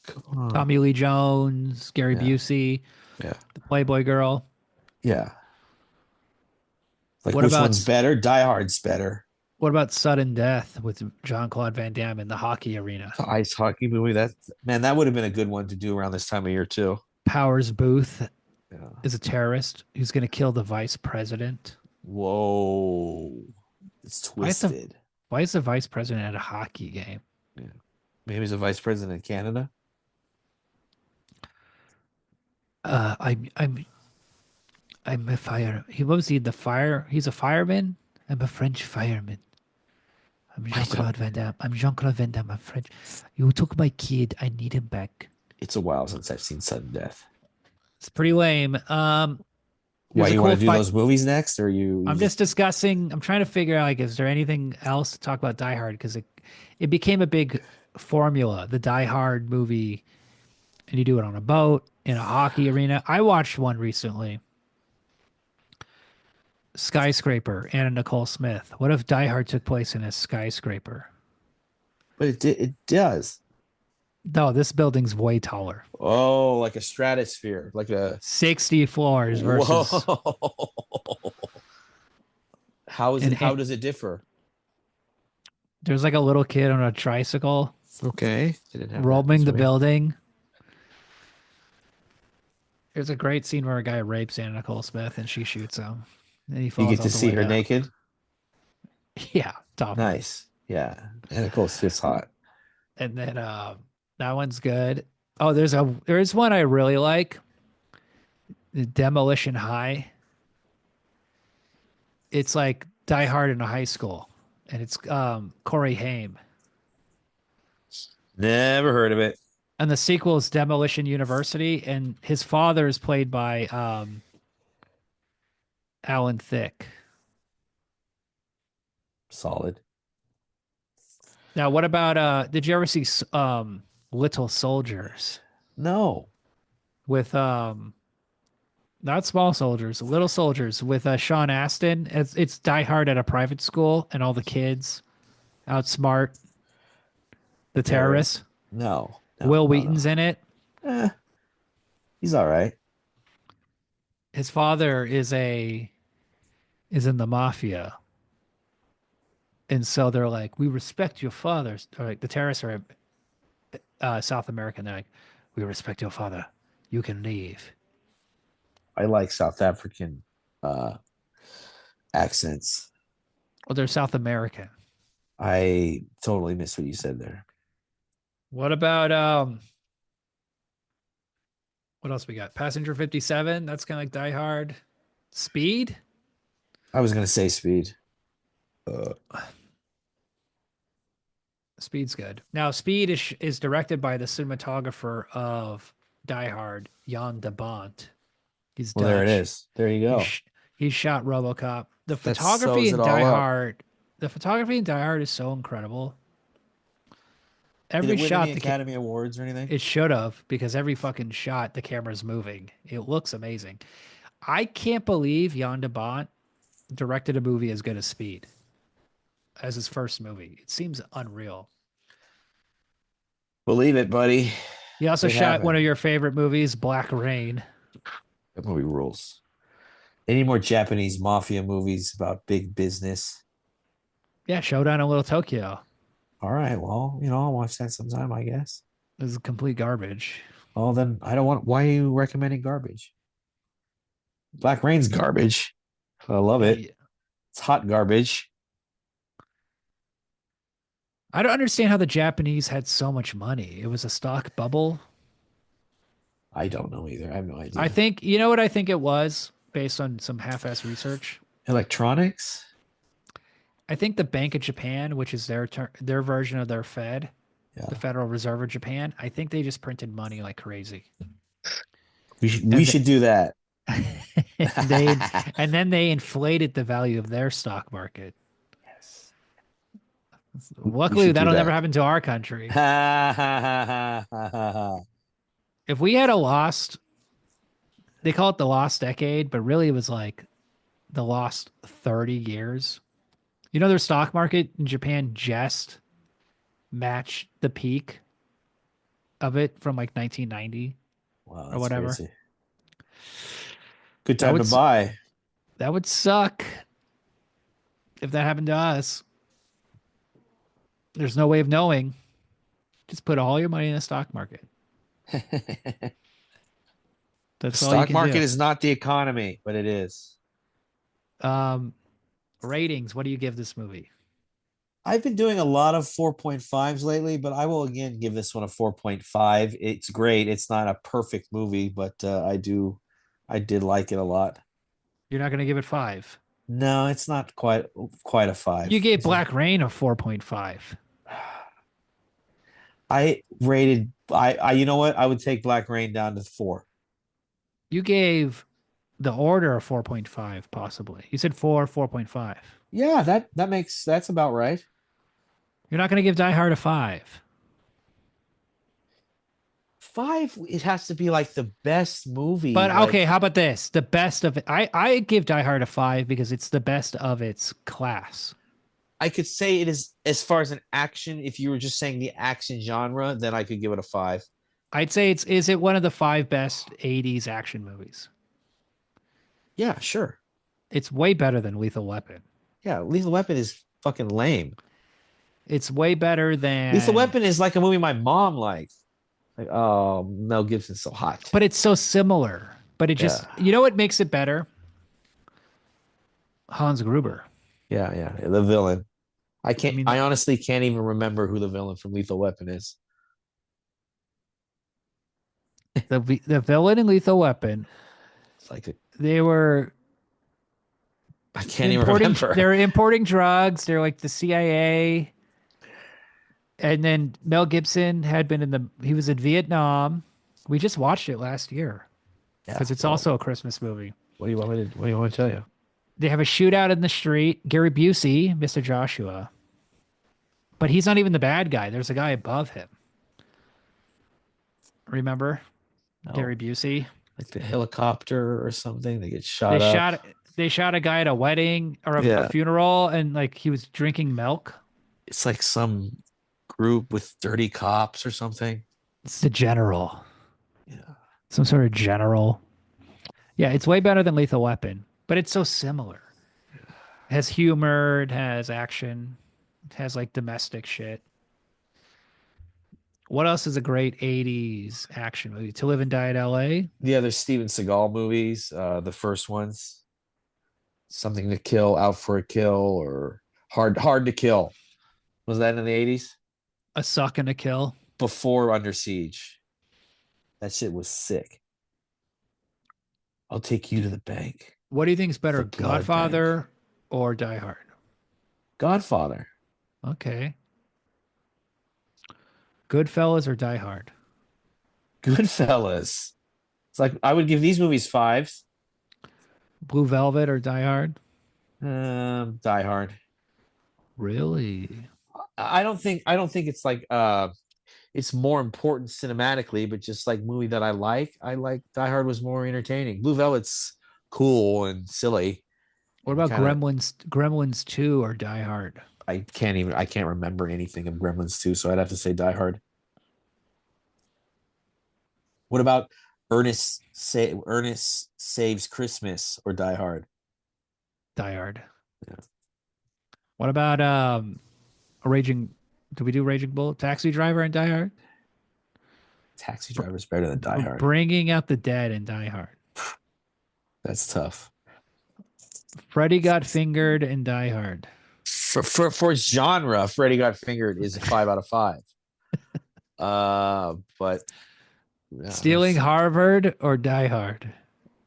[SPEAKER 2] Come on.
[SPEAKER 1] Tommy Lee Jones, Gary
[SPEAKER 2] Yeah.
[SPEAKER 1] Busey,
[SPEAKER 2] Yeah.
[SPEAKER 1] the Playboy girl.
[SPEAKER 2] Yeah. Like
[SPEAKER 1] What
[SPEAKER 2] which
[SPEAKER 1] about
[SPEAKER 2] one's better? Die Hard's better.
[SPEAKER 1] what about Sudden Death with Jean-Claude Van Damme in the hockey arena?
[SPEAKER 2] The ice hockey movie. That man, that would have been a good one to do around this time of year too.
[SPEAKER 1] Powers Booth
[SPEAKER 2] Yeah.
[SPEAKER 1] is a terrorist who's going to kill the vice president.
[SPEAKER 2] Whoa. It's
[SPEAKER 1] Why is the
[SPEAKER 2] twisted.
[SPEAKER 1] why is the vice president at a hockey game?
[SPEAKER 2] Yeah. Maybe he's a vice president in Canada.
[SPEAKER 1] I'm a fire. He what was he the fire? He's a fireman. I'm a French fireman. I'm
[SPEAKER 2] I don't,
[SPEAKER 1] Jean-Claude Van Damme. I'm Jean-Claude Van Damme. I'm French. You took my kid. I need him back.
[SPEAKER 2] it's a while since I've seen sudden death.
[SPEAKER 1] It's pretty lame.
[SPEAKER 2] Why
[SPEAKER 1] There's a
[SPEAKER 2] you want
[SPEAKER 1] cool
[SPEAKER 2] to do
[SPEAKER 1] fight.
[SPEAKER 2] those movies next, or you
[SPEAKER 1] I'm
[SPEAKER 2] just
[SPEAKER 1] just discussing. I'm trying to figure out like, is there anything else to talk about Die Hard? Because it became a big formula. The Die Hard movie, and you do it on a boat in a hockey arena. I watched one recently. Skyscraper. Anna Nicole Smith. What if Die Hard took place in a skyscraper?
[SPEAKER 2] but it does.
[SPEAKER 1] No, this building's way taller.
[SPEAKER 2] Oh, like a stratosphere, like a
[SPEAKER 1] 60 floors versus
[SPEAKER 2] whoa. How
[SPEAKER 1] and
[SPEAKER 2] does it differ?
[SPEAKER 1] there's like a little kid on a tricycle
[SPEAKER 2] Okay. They didn't have that in
[SPEAKER 1] roaming
[SPEAKER 2] this
[SPEAKER 1] the
[SPEAKER 2] movie.
[SPEAKER 1] building. There's a great scene where a guy rapes Anna Nicole Smith and she shoots him. And he
[SPEAKER 2] You
[SPEAKER 1] falls
[SPEAKER 2] get to
[SPEAKER 1] out the
[SPEAKER 2] see her
[SPEAKER 1] window.
[SPEAKER 2] naked.
[SPEAKER 1] Yeah, top rope.
[SPEAKER 2] Nice. Yeah. And Nicole Swift's hot.
[SPEAKER 1] And then that one's good. Oh, there's one I really like. The Demolition High. It's like Die Hard in a high school. And it's Corey Haim.
[SPEAKER 2] Never heard of it.
[SPEAKER 1] And the sequel is Demolition University, and his father is played by Alan Thicke.
[SPEAKER 2] Solid.
[SPEAKER 1] Now, what about did you ever see Little Soldiers
[SPEAKER 2] No.
[SPEAKER 1] with not Small Soldiers, Little Soldiers with Sean Astin? It's Die Hard at a private school, and all the kids outsmart the
[SPEAKER 2] Terrorist.
[SPEAKER 1] terrorists.
[SPEAKER 2] No. No.
[SPEAKER 1] Will
[SPEAKER 2] No. No.
[SPEAKER 1] Wheaton's in it.
[SPEAKER 2] Eh, he's all right.
[SPEAKER 1] His father is in the mafia, and so they're like, "We respect your father." Or like the terrorists are South American. They're like, "We respect your father. You can leave."
[SPEAKER 2] I like South African uh accents.
[SPEAKER 1] Well, they're South American.
[SPEAKER 2] I totally missed what you said there.
[SPEAKER 1] What about what else we got? Passenger 57. That's kind of like Die Hard. Speed.
[SPEAKER 2] I was gonna say Speed. Uh,
[SPEAKER 1] Speed's good. Now, Speed is directed by the cinematographer of Die Hard, Jan de Bont. He's
[SPEAKER 2] well, there it
[SPEAKER 1] Dutch.
[SPEAKER 2] is. There you
[SPEAKER 1] He
[SPEAKER 2] go.
[SPEAKER 1] sh- he shot RoboCop.
[SPEAKER 2] That sews it
[SPEAKER 1] Die
[SPEAKER 2] all up.
[SPEAKER 1] Hard, the photography in Die Hard is so incredible.
[SPEAKER 2] Did
[SPEAKER 1] Every
[SPEAKER 2] it win any
[SPEAKER 1] shot
[SPEAKER 2] Academy Awards or anything?
[SPEAKER 1] it should have, because every fucking shot the camera's moving. It looks amazing. I can't believe Jan de Bont directed a movie as good as Speed as his first movie. It seems unreal.
[SPEAKER 2] Believe it, buddy.
[SPEAKER 1] He also
[SPEAKER 2] It
[SPEAKER 1] shot one
[SPEAKER 2] happened.
[SPEAKER 1] of your favorite movies, Black Rain.
[SPEAKER 2] That movie rules. Any more Japanese mafia movies about big business?
[SPEAKER 1] Yeah, Showdown in Little Tokyo.
[SPEAKER 2] All right. Well, I'll watch that sometime, I guess.
[SPEAKER 1] This is complete garbage.
[SPEAKER 2] Well, then I don't want. Why are you recommending garbage? Black Rain's garbage. I love it.
[SPEAKER 1] Yeah,
[SPEAKER 2] It's hot garbage.
[SPEAKER 1] I don't understand how the Japanese had so much money. It was a stock bubble.
[SPEAKER 2] I don't know either. I have no
[SPEAKER 1] I
[SPEAKER 2] idea.
[SPEAKER 1] think, you know what I think it was based on some half-ass research?
[SPEAKER 2] Electronics?
[SPEAKER 1] I think the Bank of Japan, which is their version of their Fed, the
[SPEAKER 2] Yeah.
[SPEAKER 1] Federal Reserve of Japan, I think they just printed money like crazy.
[SPEAKER 2] We
[SPEAKER 1] And
[SPEAKER 2] should do that.
[SPEAKER 1] they and then they inflated the value of their stock market.
[SPEAKER 2] Yes. We
[SPEAKER 1] Luckily,
[SPEAKER 2] should do
[SPEAKER 1] that'll never
[SPEAKER 2] that.
[SPEAKER 1] happen to our country.
[SPEAKER 2] Ha ha ha ha ha ha.
[SPEAKER 1] If we had a lost, they call it the lost decade, but really it was like the lost 30 years. You know, their stock market in Japan just matched the peak of it from like 1990
[SPEAKER 2] Wow,
[SPEAKER 1] or
[SPEAKER 2] that's
[SPEAKER 1] whatever.
[SPEAKER 2] crazy. Good
[SPEAKER 1] That
[SPEAKER 2] time
[SPEAKER 1] would
[SPEAKER 2] to buy.
[SPEAKER 1] that would suck if that happened to us. There's no way of knowing. Just put all your money in the stock market.
[SPEAKER 2] The
[SPEAKER 1] That's all you
[SPEAKER 2] stock
[SPEAKER 1] can
[SPEAKER 2] market
[SPEAKER 1] do.
[SPEAKER 2] is not the economy, but it is.
[SPEAKER 1] Um, Ratings. What do you give this movie?
[SPEAKER 2] I've been doing a lot of 4.5s lately, but I will again give this one a 4.5. It's great. It's not a perfect movie, but I did like it a lot.
[SPEAKER 1] You're not going to give it five.
[SPEAKER 2] No, it's not quite a
[SPEAKER 1] You
[SPEAKER 2] five.
[SPEAKER 1] gave
[SPEAKER 2] It's a,
[SPEAKER 1] Black Rain a 4.5.
[SPEAKER 2] you know what? I would take Black Rain down to four.
[SPEAKER 1] You gave The Order a 4.5, possibly. You said 4.5.
[SPEAKER 2] Yeah, that's about right.
[SPEAKER 1] You're not going to give Die Hard a five.
[SPEAKER 2] Five, it has to be like the best movie.
[SPEAKER 1] But
[SPEAKER 2] Like
[SPEAKER 1] okay, how about this? The best of it. I give Die Hard a five because it's the best of its class.
[SPEAKER 2] I could say it is as far as an action. If you were just saying the action genre, then I could give it a five.
[SPEAKER 1] I'd say is it one of the five best 80s action movies?
[SPEAKER 2] Yeah, sure.
[SPEAKER 1] It's way better than Lethal Weapon.
[SPEAKER 2] Yeah, Lethal Weapon is fucking lame.
[SPEAKER 1] It's way better
[SPEAKER 2] Lethal
[SPEAKER 1] than,
[SPEAKER 2] Weapon is like a movie my mom likes. Like, oh, Mel Gibson's so hot.
[SPEAKER 1] but it's so similar. But it
[SPEAKER 2] Yeah,
[SPEAKER 1] just, you know what makes it better? Hans Gruber.
[SPEAKER 2] yeah. The villain.
[SPEAKER 1] I mean,
[SPEAKER 2] I honestly can't even remember who the villain from Lethal Weapon is.
[SPEAKER 1] the villain in Lethal Weapon,
[SPEAKER 2] It's like
[SPEAKER 1] they were
[SPEAKER 2] I can't even remember.
[SPEAKER 1] they're importing drugs. They're like the CIA. And then Mel Gibson had been he was in Vietnam. We just watched it last year
[SPEAKER 2] Yeah.
[SPEAKER 1] because it's
[SPEAKER 2] Well,
[SPEAKER 1] also a Christmas movie.
[SPEAKER 2] what do you want to tell you?
[SPEAKER 1] They have a shootout in the street. Gary Busey, Mr. Joshua, but he's not even the bad guy. There's a guy above him. Remember Gary
[SPEAKER 2] No,
[SPEAKER 1] Busey?
[SPEAKER 2] like the helicopter or something. They get
[SPEAKER 1] They
[SPEAKER 2] shot up.
[SPEAKER 1] shot they shot a guy at a wedding or a
[SPEAKER 2] Yeah.
[SPEAKER 1] funeral, and like he was drinking milk.
[SPEAKER 2] It's like some group with dirty cops or something.
[SPEAKER 1] It's the general,
[SPEAKER 2] Yeah.
[SPEAKER 1] some sort of general. Yeah, it's way better than Lethal Weapon, but it's so similar. It has humor, it has action, it has like domestic shit. What else is a great 80s action movie? To Live and Die in LA?
[SPEAKER 2] The other Steven Seagal movies, the first ones, Something to Kill, Out for a Kill, or Hard to Kill. Was that in the 80s?
[SPEAKER 1] A Suck and a Kill?
[SPEAKER 2] Before Under Siege. That shit was sick. I'll take you to the bank.
[SPEAKER 1] What do you think is better,
[SPEAKER 2] The blood bank.
[SPEAKER 1] Godfather or Die Hard?
[SPEAKER 2] Godfather.
[SPEAKER 1] Okay. Goodfellas or Die Hard?
[SPEAKER 2] Goodfellas. It's like I would give these movies fives.
[SPEAKER 1] Blue Velvet or Die Hard?
[SPEAKER 2] Die Hard.
[SPEAKER 1] Really?
[SPEAKER 2] I don't think it's like it's more important cinematically, but just like movie that I like Die Hard was more entertaining. Blue Velvet's cool and silly
[SPEAKER 1] What
[SPEAKER 2] and
[SPEAKER 1] about
[SPEAKER 2] kind of
[SPEAKER 1] Gremlins 2 or Die Hard?
[SPEAKER 2] I can't remember anything of Gremlins 2, so I'd have to say Die Hard. What about Ernest Saves Christmas or Die Hard?
[SPEAKER 1] Die Hard.
[SPEAKER 2] Yeah.
[SPEAKER 1] What about a Raging do we do Raging Bull? Taxi Driver and Die Hard?
[SPEAKER 2] Taxi Driver's better than Die Hard.
[SPEAKER 1] Bringing Out the Dead and Die Hard.
[SPEAKER 2] That's tough.
[SPEAKER 1] Freddy Got Fingered and Die Hard.
[SPEAKER 2] For genre, Freddy Got Fingered is a 5 out of 5. But yeah,
[SPEAKER 1] Stealing Harvard or Die Hard.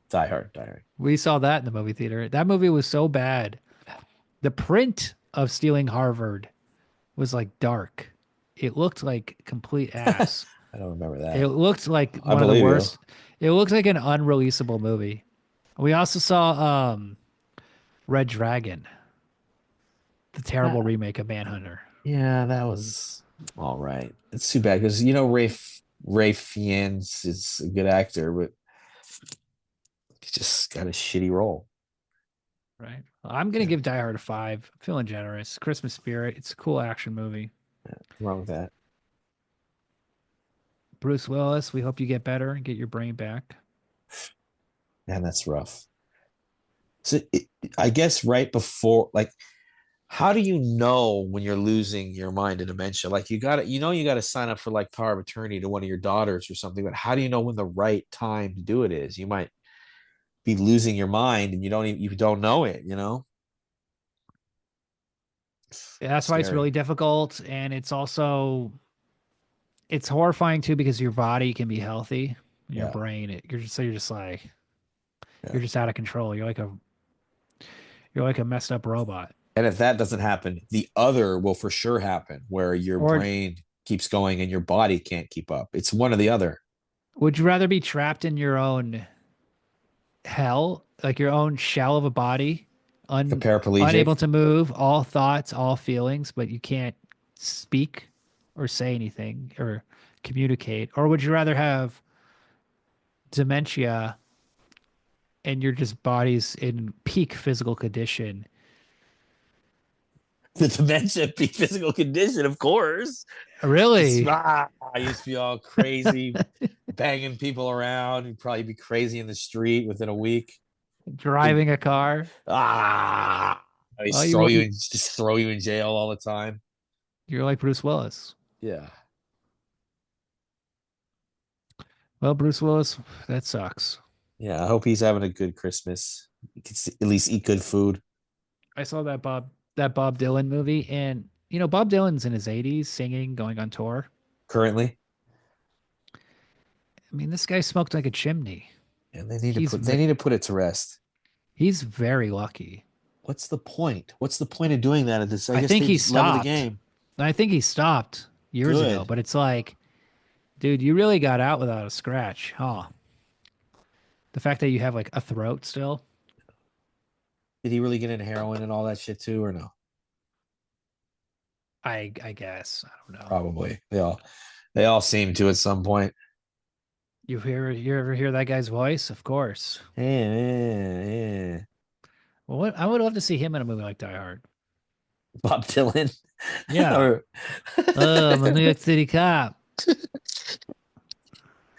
[SPEAKER 2] Die Hard, Die Hard.
[SPEAKER 1] We saw that in the movie theater. That movie was so bad. The print of Stealing Harvard was like dark. It looked like complete ass.
[SPEAKER 2] I don't remember
[SPEAKER 1] It
[SPEAKER 2] that.
[SPEAKER 1] looked like
[SPEAKER 2] I
[SPEAKER 1] one of the
[SPEAKER 2] believe you.
[SPEAKER 1] worst. It looked like an unreleasable movie. We also saw Red Dragon, the terrible remake of Manhunter.
[SPEAKER 2] Yeah, that was all right. It's too bad because Ray Fiennes is a good actor, but he just got a shitty role.
[SPEAKER 1] Right. I'm gonna
[SPEAKER 2] Yeah,
[SPEAKER 1] give Die Hard a 5. I'm feeling generous. Christmas spirit. It's a cool action movie.
[SPEAKER 2] what's wrong with that?
[SPEAKER 1] Bruce Willis, we hope you get better and get your brain back.
[SPEAKER 2] Man, that's rough. So I guess right before, like, how do you know when you're losing your mind to dementia? Like, you got to sign up for like power of attorney to one of your daughters or something. But how do you know when the right time to do it is? You might be losing your mind and you don't know it.
[SPEAKER 1] Yeah, that's why it's
[SPEAKER 2] Scary.
[SPEAKER 1] really difficult, and it's horrifying too because your body can be healthy, and your
[SPEAKER 2] Yeah,
[SPEAKER 1] brain, you're just like
[SPEAKER 2] yeah.
[SPEAKER 1] you're just out of control. You're like a messed up robot.
[SPEAKER 2] And if that doesn't happen, the other will for sure happen, where your
[SPEAKER 1] Or
[SPEAKER 2] brain keeps going and your body can't keep up. It's one or the other.
[SPEAKER 1] would you rather be trapped in your own hell, like your own shell of a body,
[SPEAKER 2] Like a
[SPEAKER 1] unable
[SPEAKER 2] paraplegic.
[SPEAKER 1] to move, all thoughts, all feelings, but you can't speak or say anything or communicate? Or would you rather have dementia and your just body's in peak physical condition?
[SPEAKER 2] The dementia be physical condition, of course. Just,
[SPEAKER 1] Really?
[SPEAKER 2] I used to be all crazy, banging people around. You'd probably be crazy in the street within a week. Big
[SPEAKER 1] Driving a car?
[SPEAKER 2] they
[SPEAKER 1] Oh,
[SPEAKER 2] throw you in, just throw you in jail all the time.
[SPEAKER 1] you're like Bruce Willis.
[SPEAKER 2] Yeah.
[SPEAKER 1] Well, Bruce Willis, that sucks.
[SPEAKER 2] Yeah. I hope he's having a good Christmas. He can at least eat good food
[SPEAKER 1] I saw that Bob Dylan movie, and Bob Dylan's in his 80s singing, going on tour.
[SPEAKER 2] currently.
[SPEAKER 1] I mean, this guy smoked like a chimney.
[SPEAKER 2] And
[SPEAKER 1] He's
[SPEAKER 2] they need to put it to rest.
[SPEAKER 1] he's very lucky.
[SPEAKER 2] What's the point? What's the point of doing that at this? I
[SPEAKER 1] I
[SPEAKER 2] guess
[SPEAKER 1] think
[SPEAKER 2] they
[SPEAKER 1] he
[SPEAKER 2] just love the
[SPEAKER 1] stopped.
[SPEAKER 2] game.
[SPEAKER 1] I think he stopped. years ago,
[SPEAKER 2] Good.
[SPEAKER 1] but it's like, dude, you really got out without a scratch, huh? The fact that you have like a throat still.
[SPEAKER 2] Did he really get into heroin and all that shit too, or no?
[SPEAKER 1] I guess. I don't know.
[SPEAKER 2] Probably. They all seem to at some point.
[SPEAKER 1] You ever hear that guy's voice? Of course.
[SPEAKER 2] Yeah, yeah, yeah.
[SPEAKER 1] Well, what I would love to see him in a movie like Die Hard.
[SPEAKER 2] Bob Dylan.
[SPEAKER 1] Yeah.
[SPEAKER 2] or
[SPEAKER 1] I'm a New York City cop.
[SPEAKER 2] come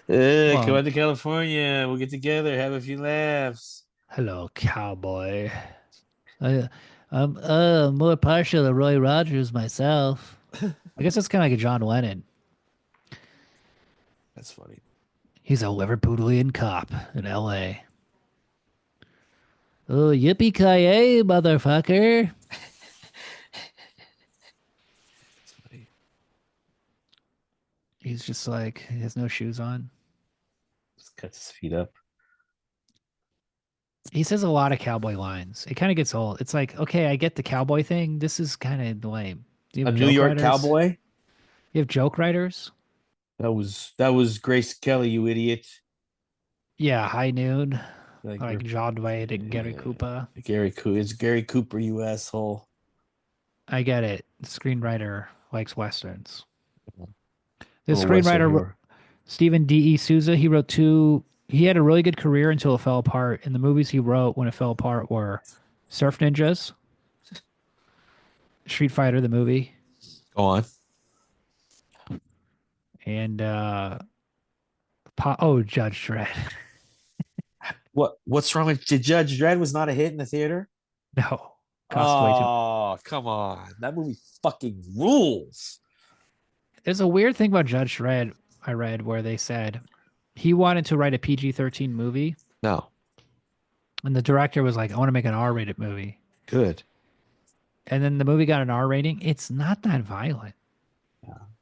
[SPEAKER 1] Well,
[SPEAKER 2] out to California. We'll get together, have a few laughs.
[SPEAKER 1] hello, cowboy. I, I'm more partial to Roy Rogers myself. I guess that's kind of like a John Lennon.
[SPEAKER 2] That's funny.
[SPEAKER 1] He's a Liverpudlian cop in L.A. Oh, yippee ki motherfucker!
[SPEAKER 2] That's funny.
[SPEAKER 1] He's just like he has no shoes on.
[SPEAKER 2] Just cuts his feet up.
[SPEAKER 1] He says a lot of cowboy lines. It kind of gets old. It's like, okay, I get the cowboy thing. This is kind of lame. Do you
[SPEAKER 2] A
[SPEAKER 1] have
[SPEAKER 2] New
[SPEAKER 1] joke
[SPEAKER 2] York
[SPEAKER 1] writers?
[SPEAKER 2] cowboy.
[SPEAKER 1] You have joke writers?
[SPEAKER 2] That was Grace Kelly, you idiot.
[SPEAKER 1] Yeah, High Noon,
[SPEAKER 2] Like
[SPEAKER 1] like John Wayne and Gary
[SPEAKER 2] yeah,
[SPEAKER 1] Cooper.
[SPEAKER 2] Gary Cooper. It's Gary Cooper, you asshole.
[SPEAKER 1] I get it. The screenwriter likes westerns. The
[SPEAKER 2] I'm a Western
[SPEAKER 1] screenwriter
[SPEAKER 2] hero.
[SPEAKER 1] Stephen D. E. Souza, he wrote two. He had a really good career until it fell apart. And the movies he wrote when it fell apart were Surf Ninjas, Street Fighter, the movie,
[SPEAKER 2] Go on.
[SPEAKER 1] and Judge Dredd.
[SPEAKER 2] What's wrong with Judge Dredd was not a hit in the theater?
[SPEAKER 1] No, cost way too.
[SPEAKER 2] Oh, come on. That movie fucking rules.
[SPEAKER 1] There's a weird thing about Judge Dredd I read where they said he wanted to write a PG-13 movie,
[SPEAKER 2] No.
[SPEAKER 1] and the director was like, "I want to make an R-rated movie."
[SPEAKER 2] Good.
[SPEAKER 1] And then the movie got an R rating. It's not that violent.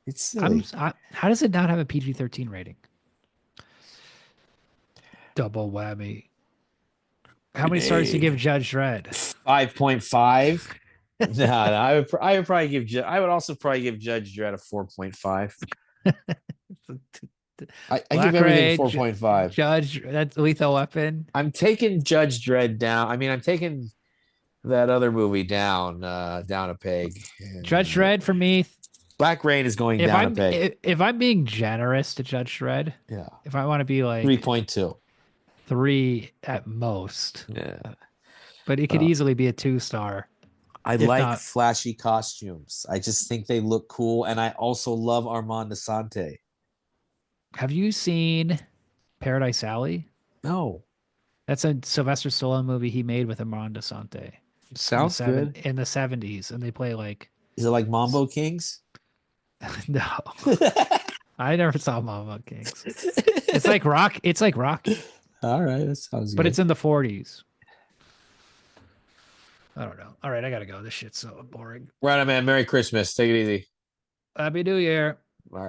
[SPEAKER 2] It's silly.
[SPEAKER 1] How does it not have a PG-13 rating? Double whammy. How many stars do you give
[SPEAKER 2] Hey.
[SPEAKER 1] Judge Dredd?
[SPEAKER 2] 5.5. No, I would probably I would also probably give Judge Dredd a 4.5. I give
[SPEAKER 1] Black
[SPEAKER 2] everything
[SPEAKER 1] Ray,
[SPEAKER 2] 4.5.
[SPEAKER 1] Judge, that's Lethal Weapon.
[SPEAKER 2] I'm taking Judge Dredd down. I mean, I'm taking that other movie down a peg. And
[SPEAKER 1] Judge Dredd for me.
[SPEAKER 2] Black Rain is going down a peg.
[SPEAKER 1] If I'm being generous to Judge Dredd,
[SPEAKER 2] Yeah.
[SPEAKER 1] if I want to be like
[SPEAKER 2] 3.2.
[SPEAKER 1] 3 at most,
[SPEAKER 2] Yeah.
[SPEAKER 1] but it could
[SPEAKER 2] Uh,
[SPEAKER 1] easily be a 2 star,
[SPEAKER 2] I
[SPEAKER 1] if
[SPEAKER 2] like
[SPEAKER 1] not.
[SPEAKER 2] flashy costumes. I just think they look cool. And I also love Armand Asante.
[SPEAKER 1] Have you seen Paradise Alley?
[SPEAKER 2] No.
[SPEAKER 1] That's a Sylvester Stallone movie he made with Armand Asante
[SPEAKER 2] Sounds good.
[SPEAKER 1] in the 70s, and they play like
[SPEAKER 2] Is it like Mambo Kings?
[SPEAKER 1] no. I never saw Mama Kings. It's like rock. It's like Rocky,
[SPEAKER 2] All right, that sounds
[SPEAKER 1] but
[SPEAKER 2] good.
[SPEAKER 1] it's in the 40s. I don't know. All right, I gotta go. This shit's so boring.
[SPEAKER 2] Right on, man. Merry Christmas. Take it easy.
[SPEAKER 1] Happy New Year.
[SPEAKER 2] All right.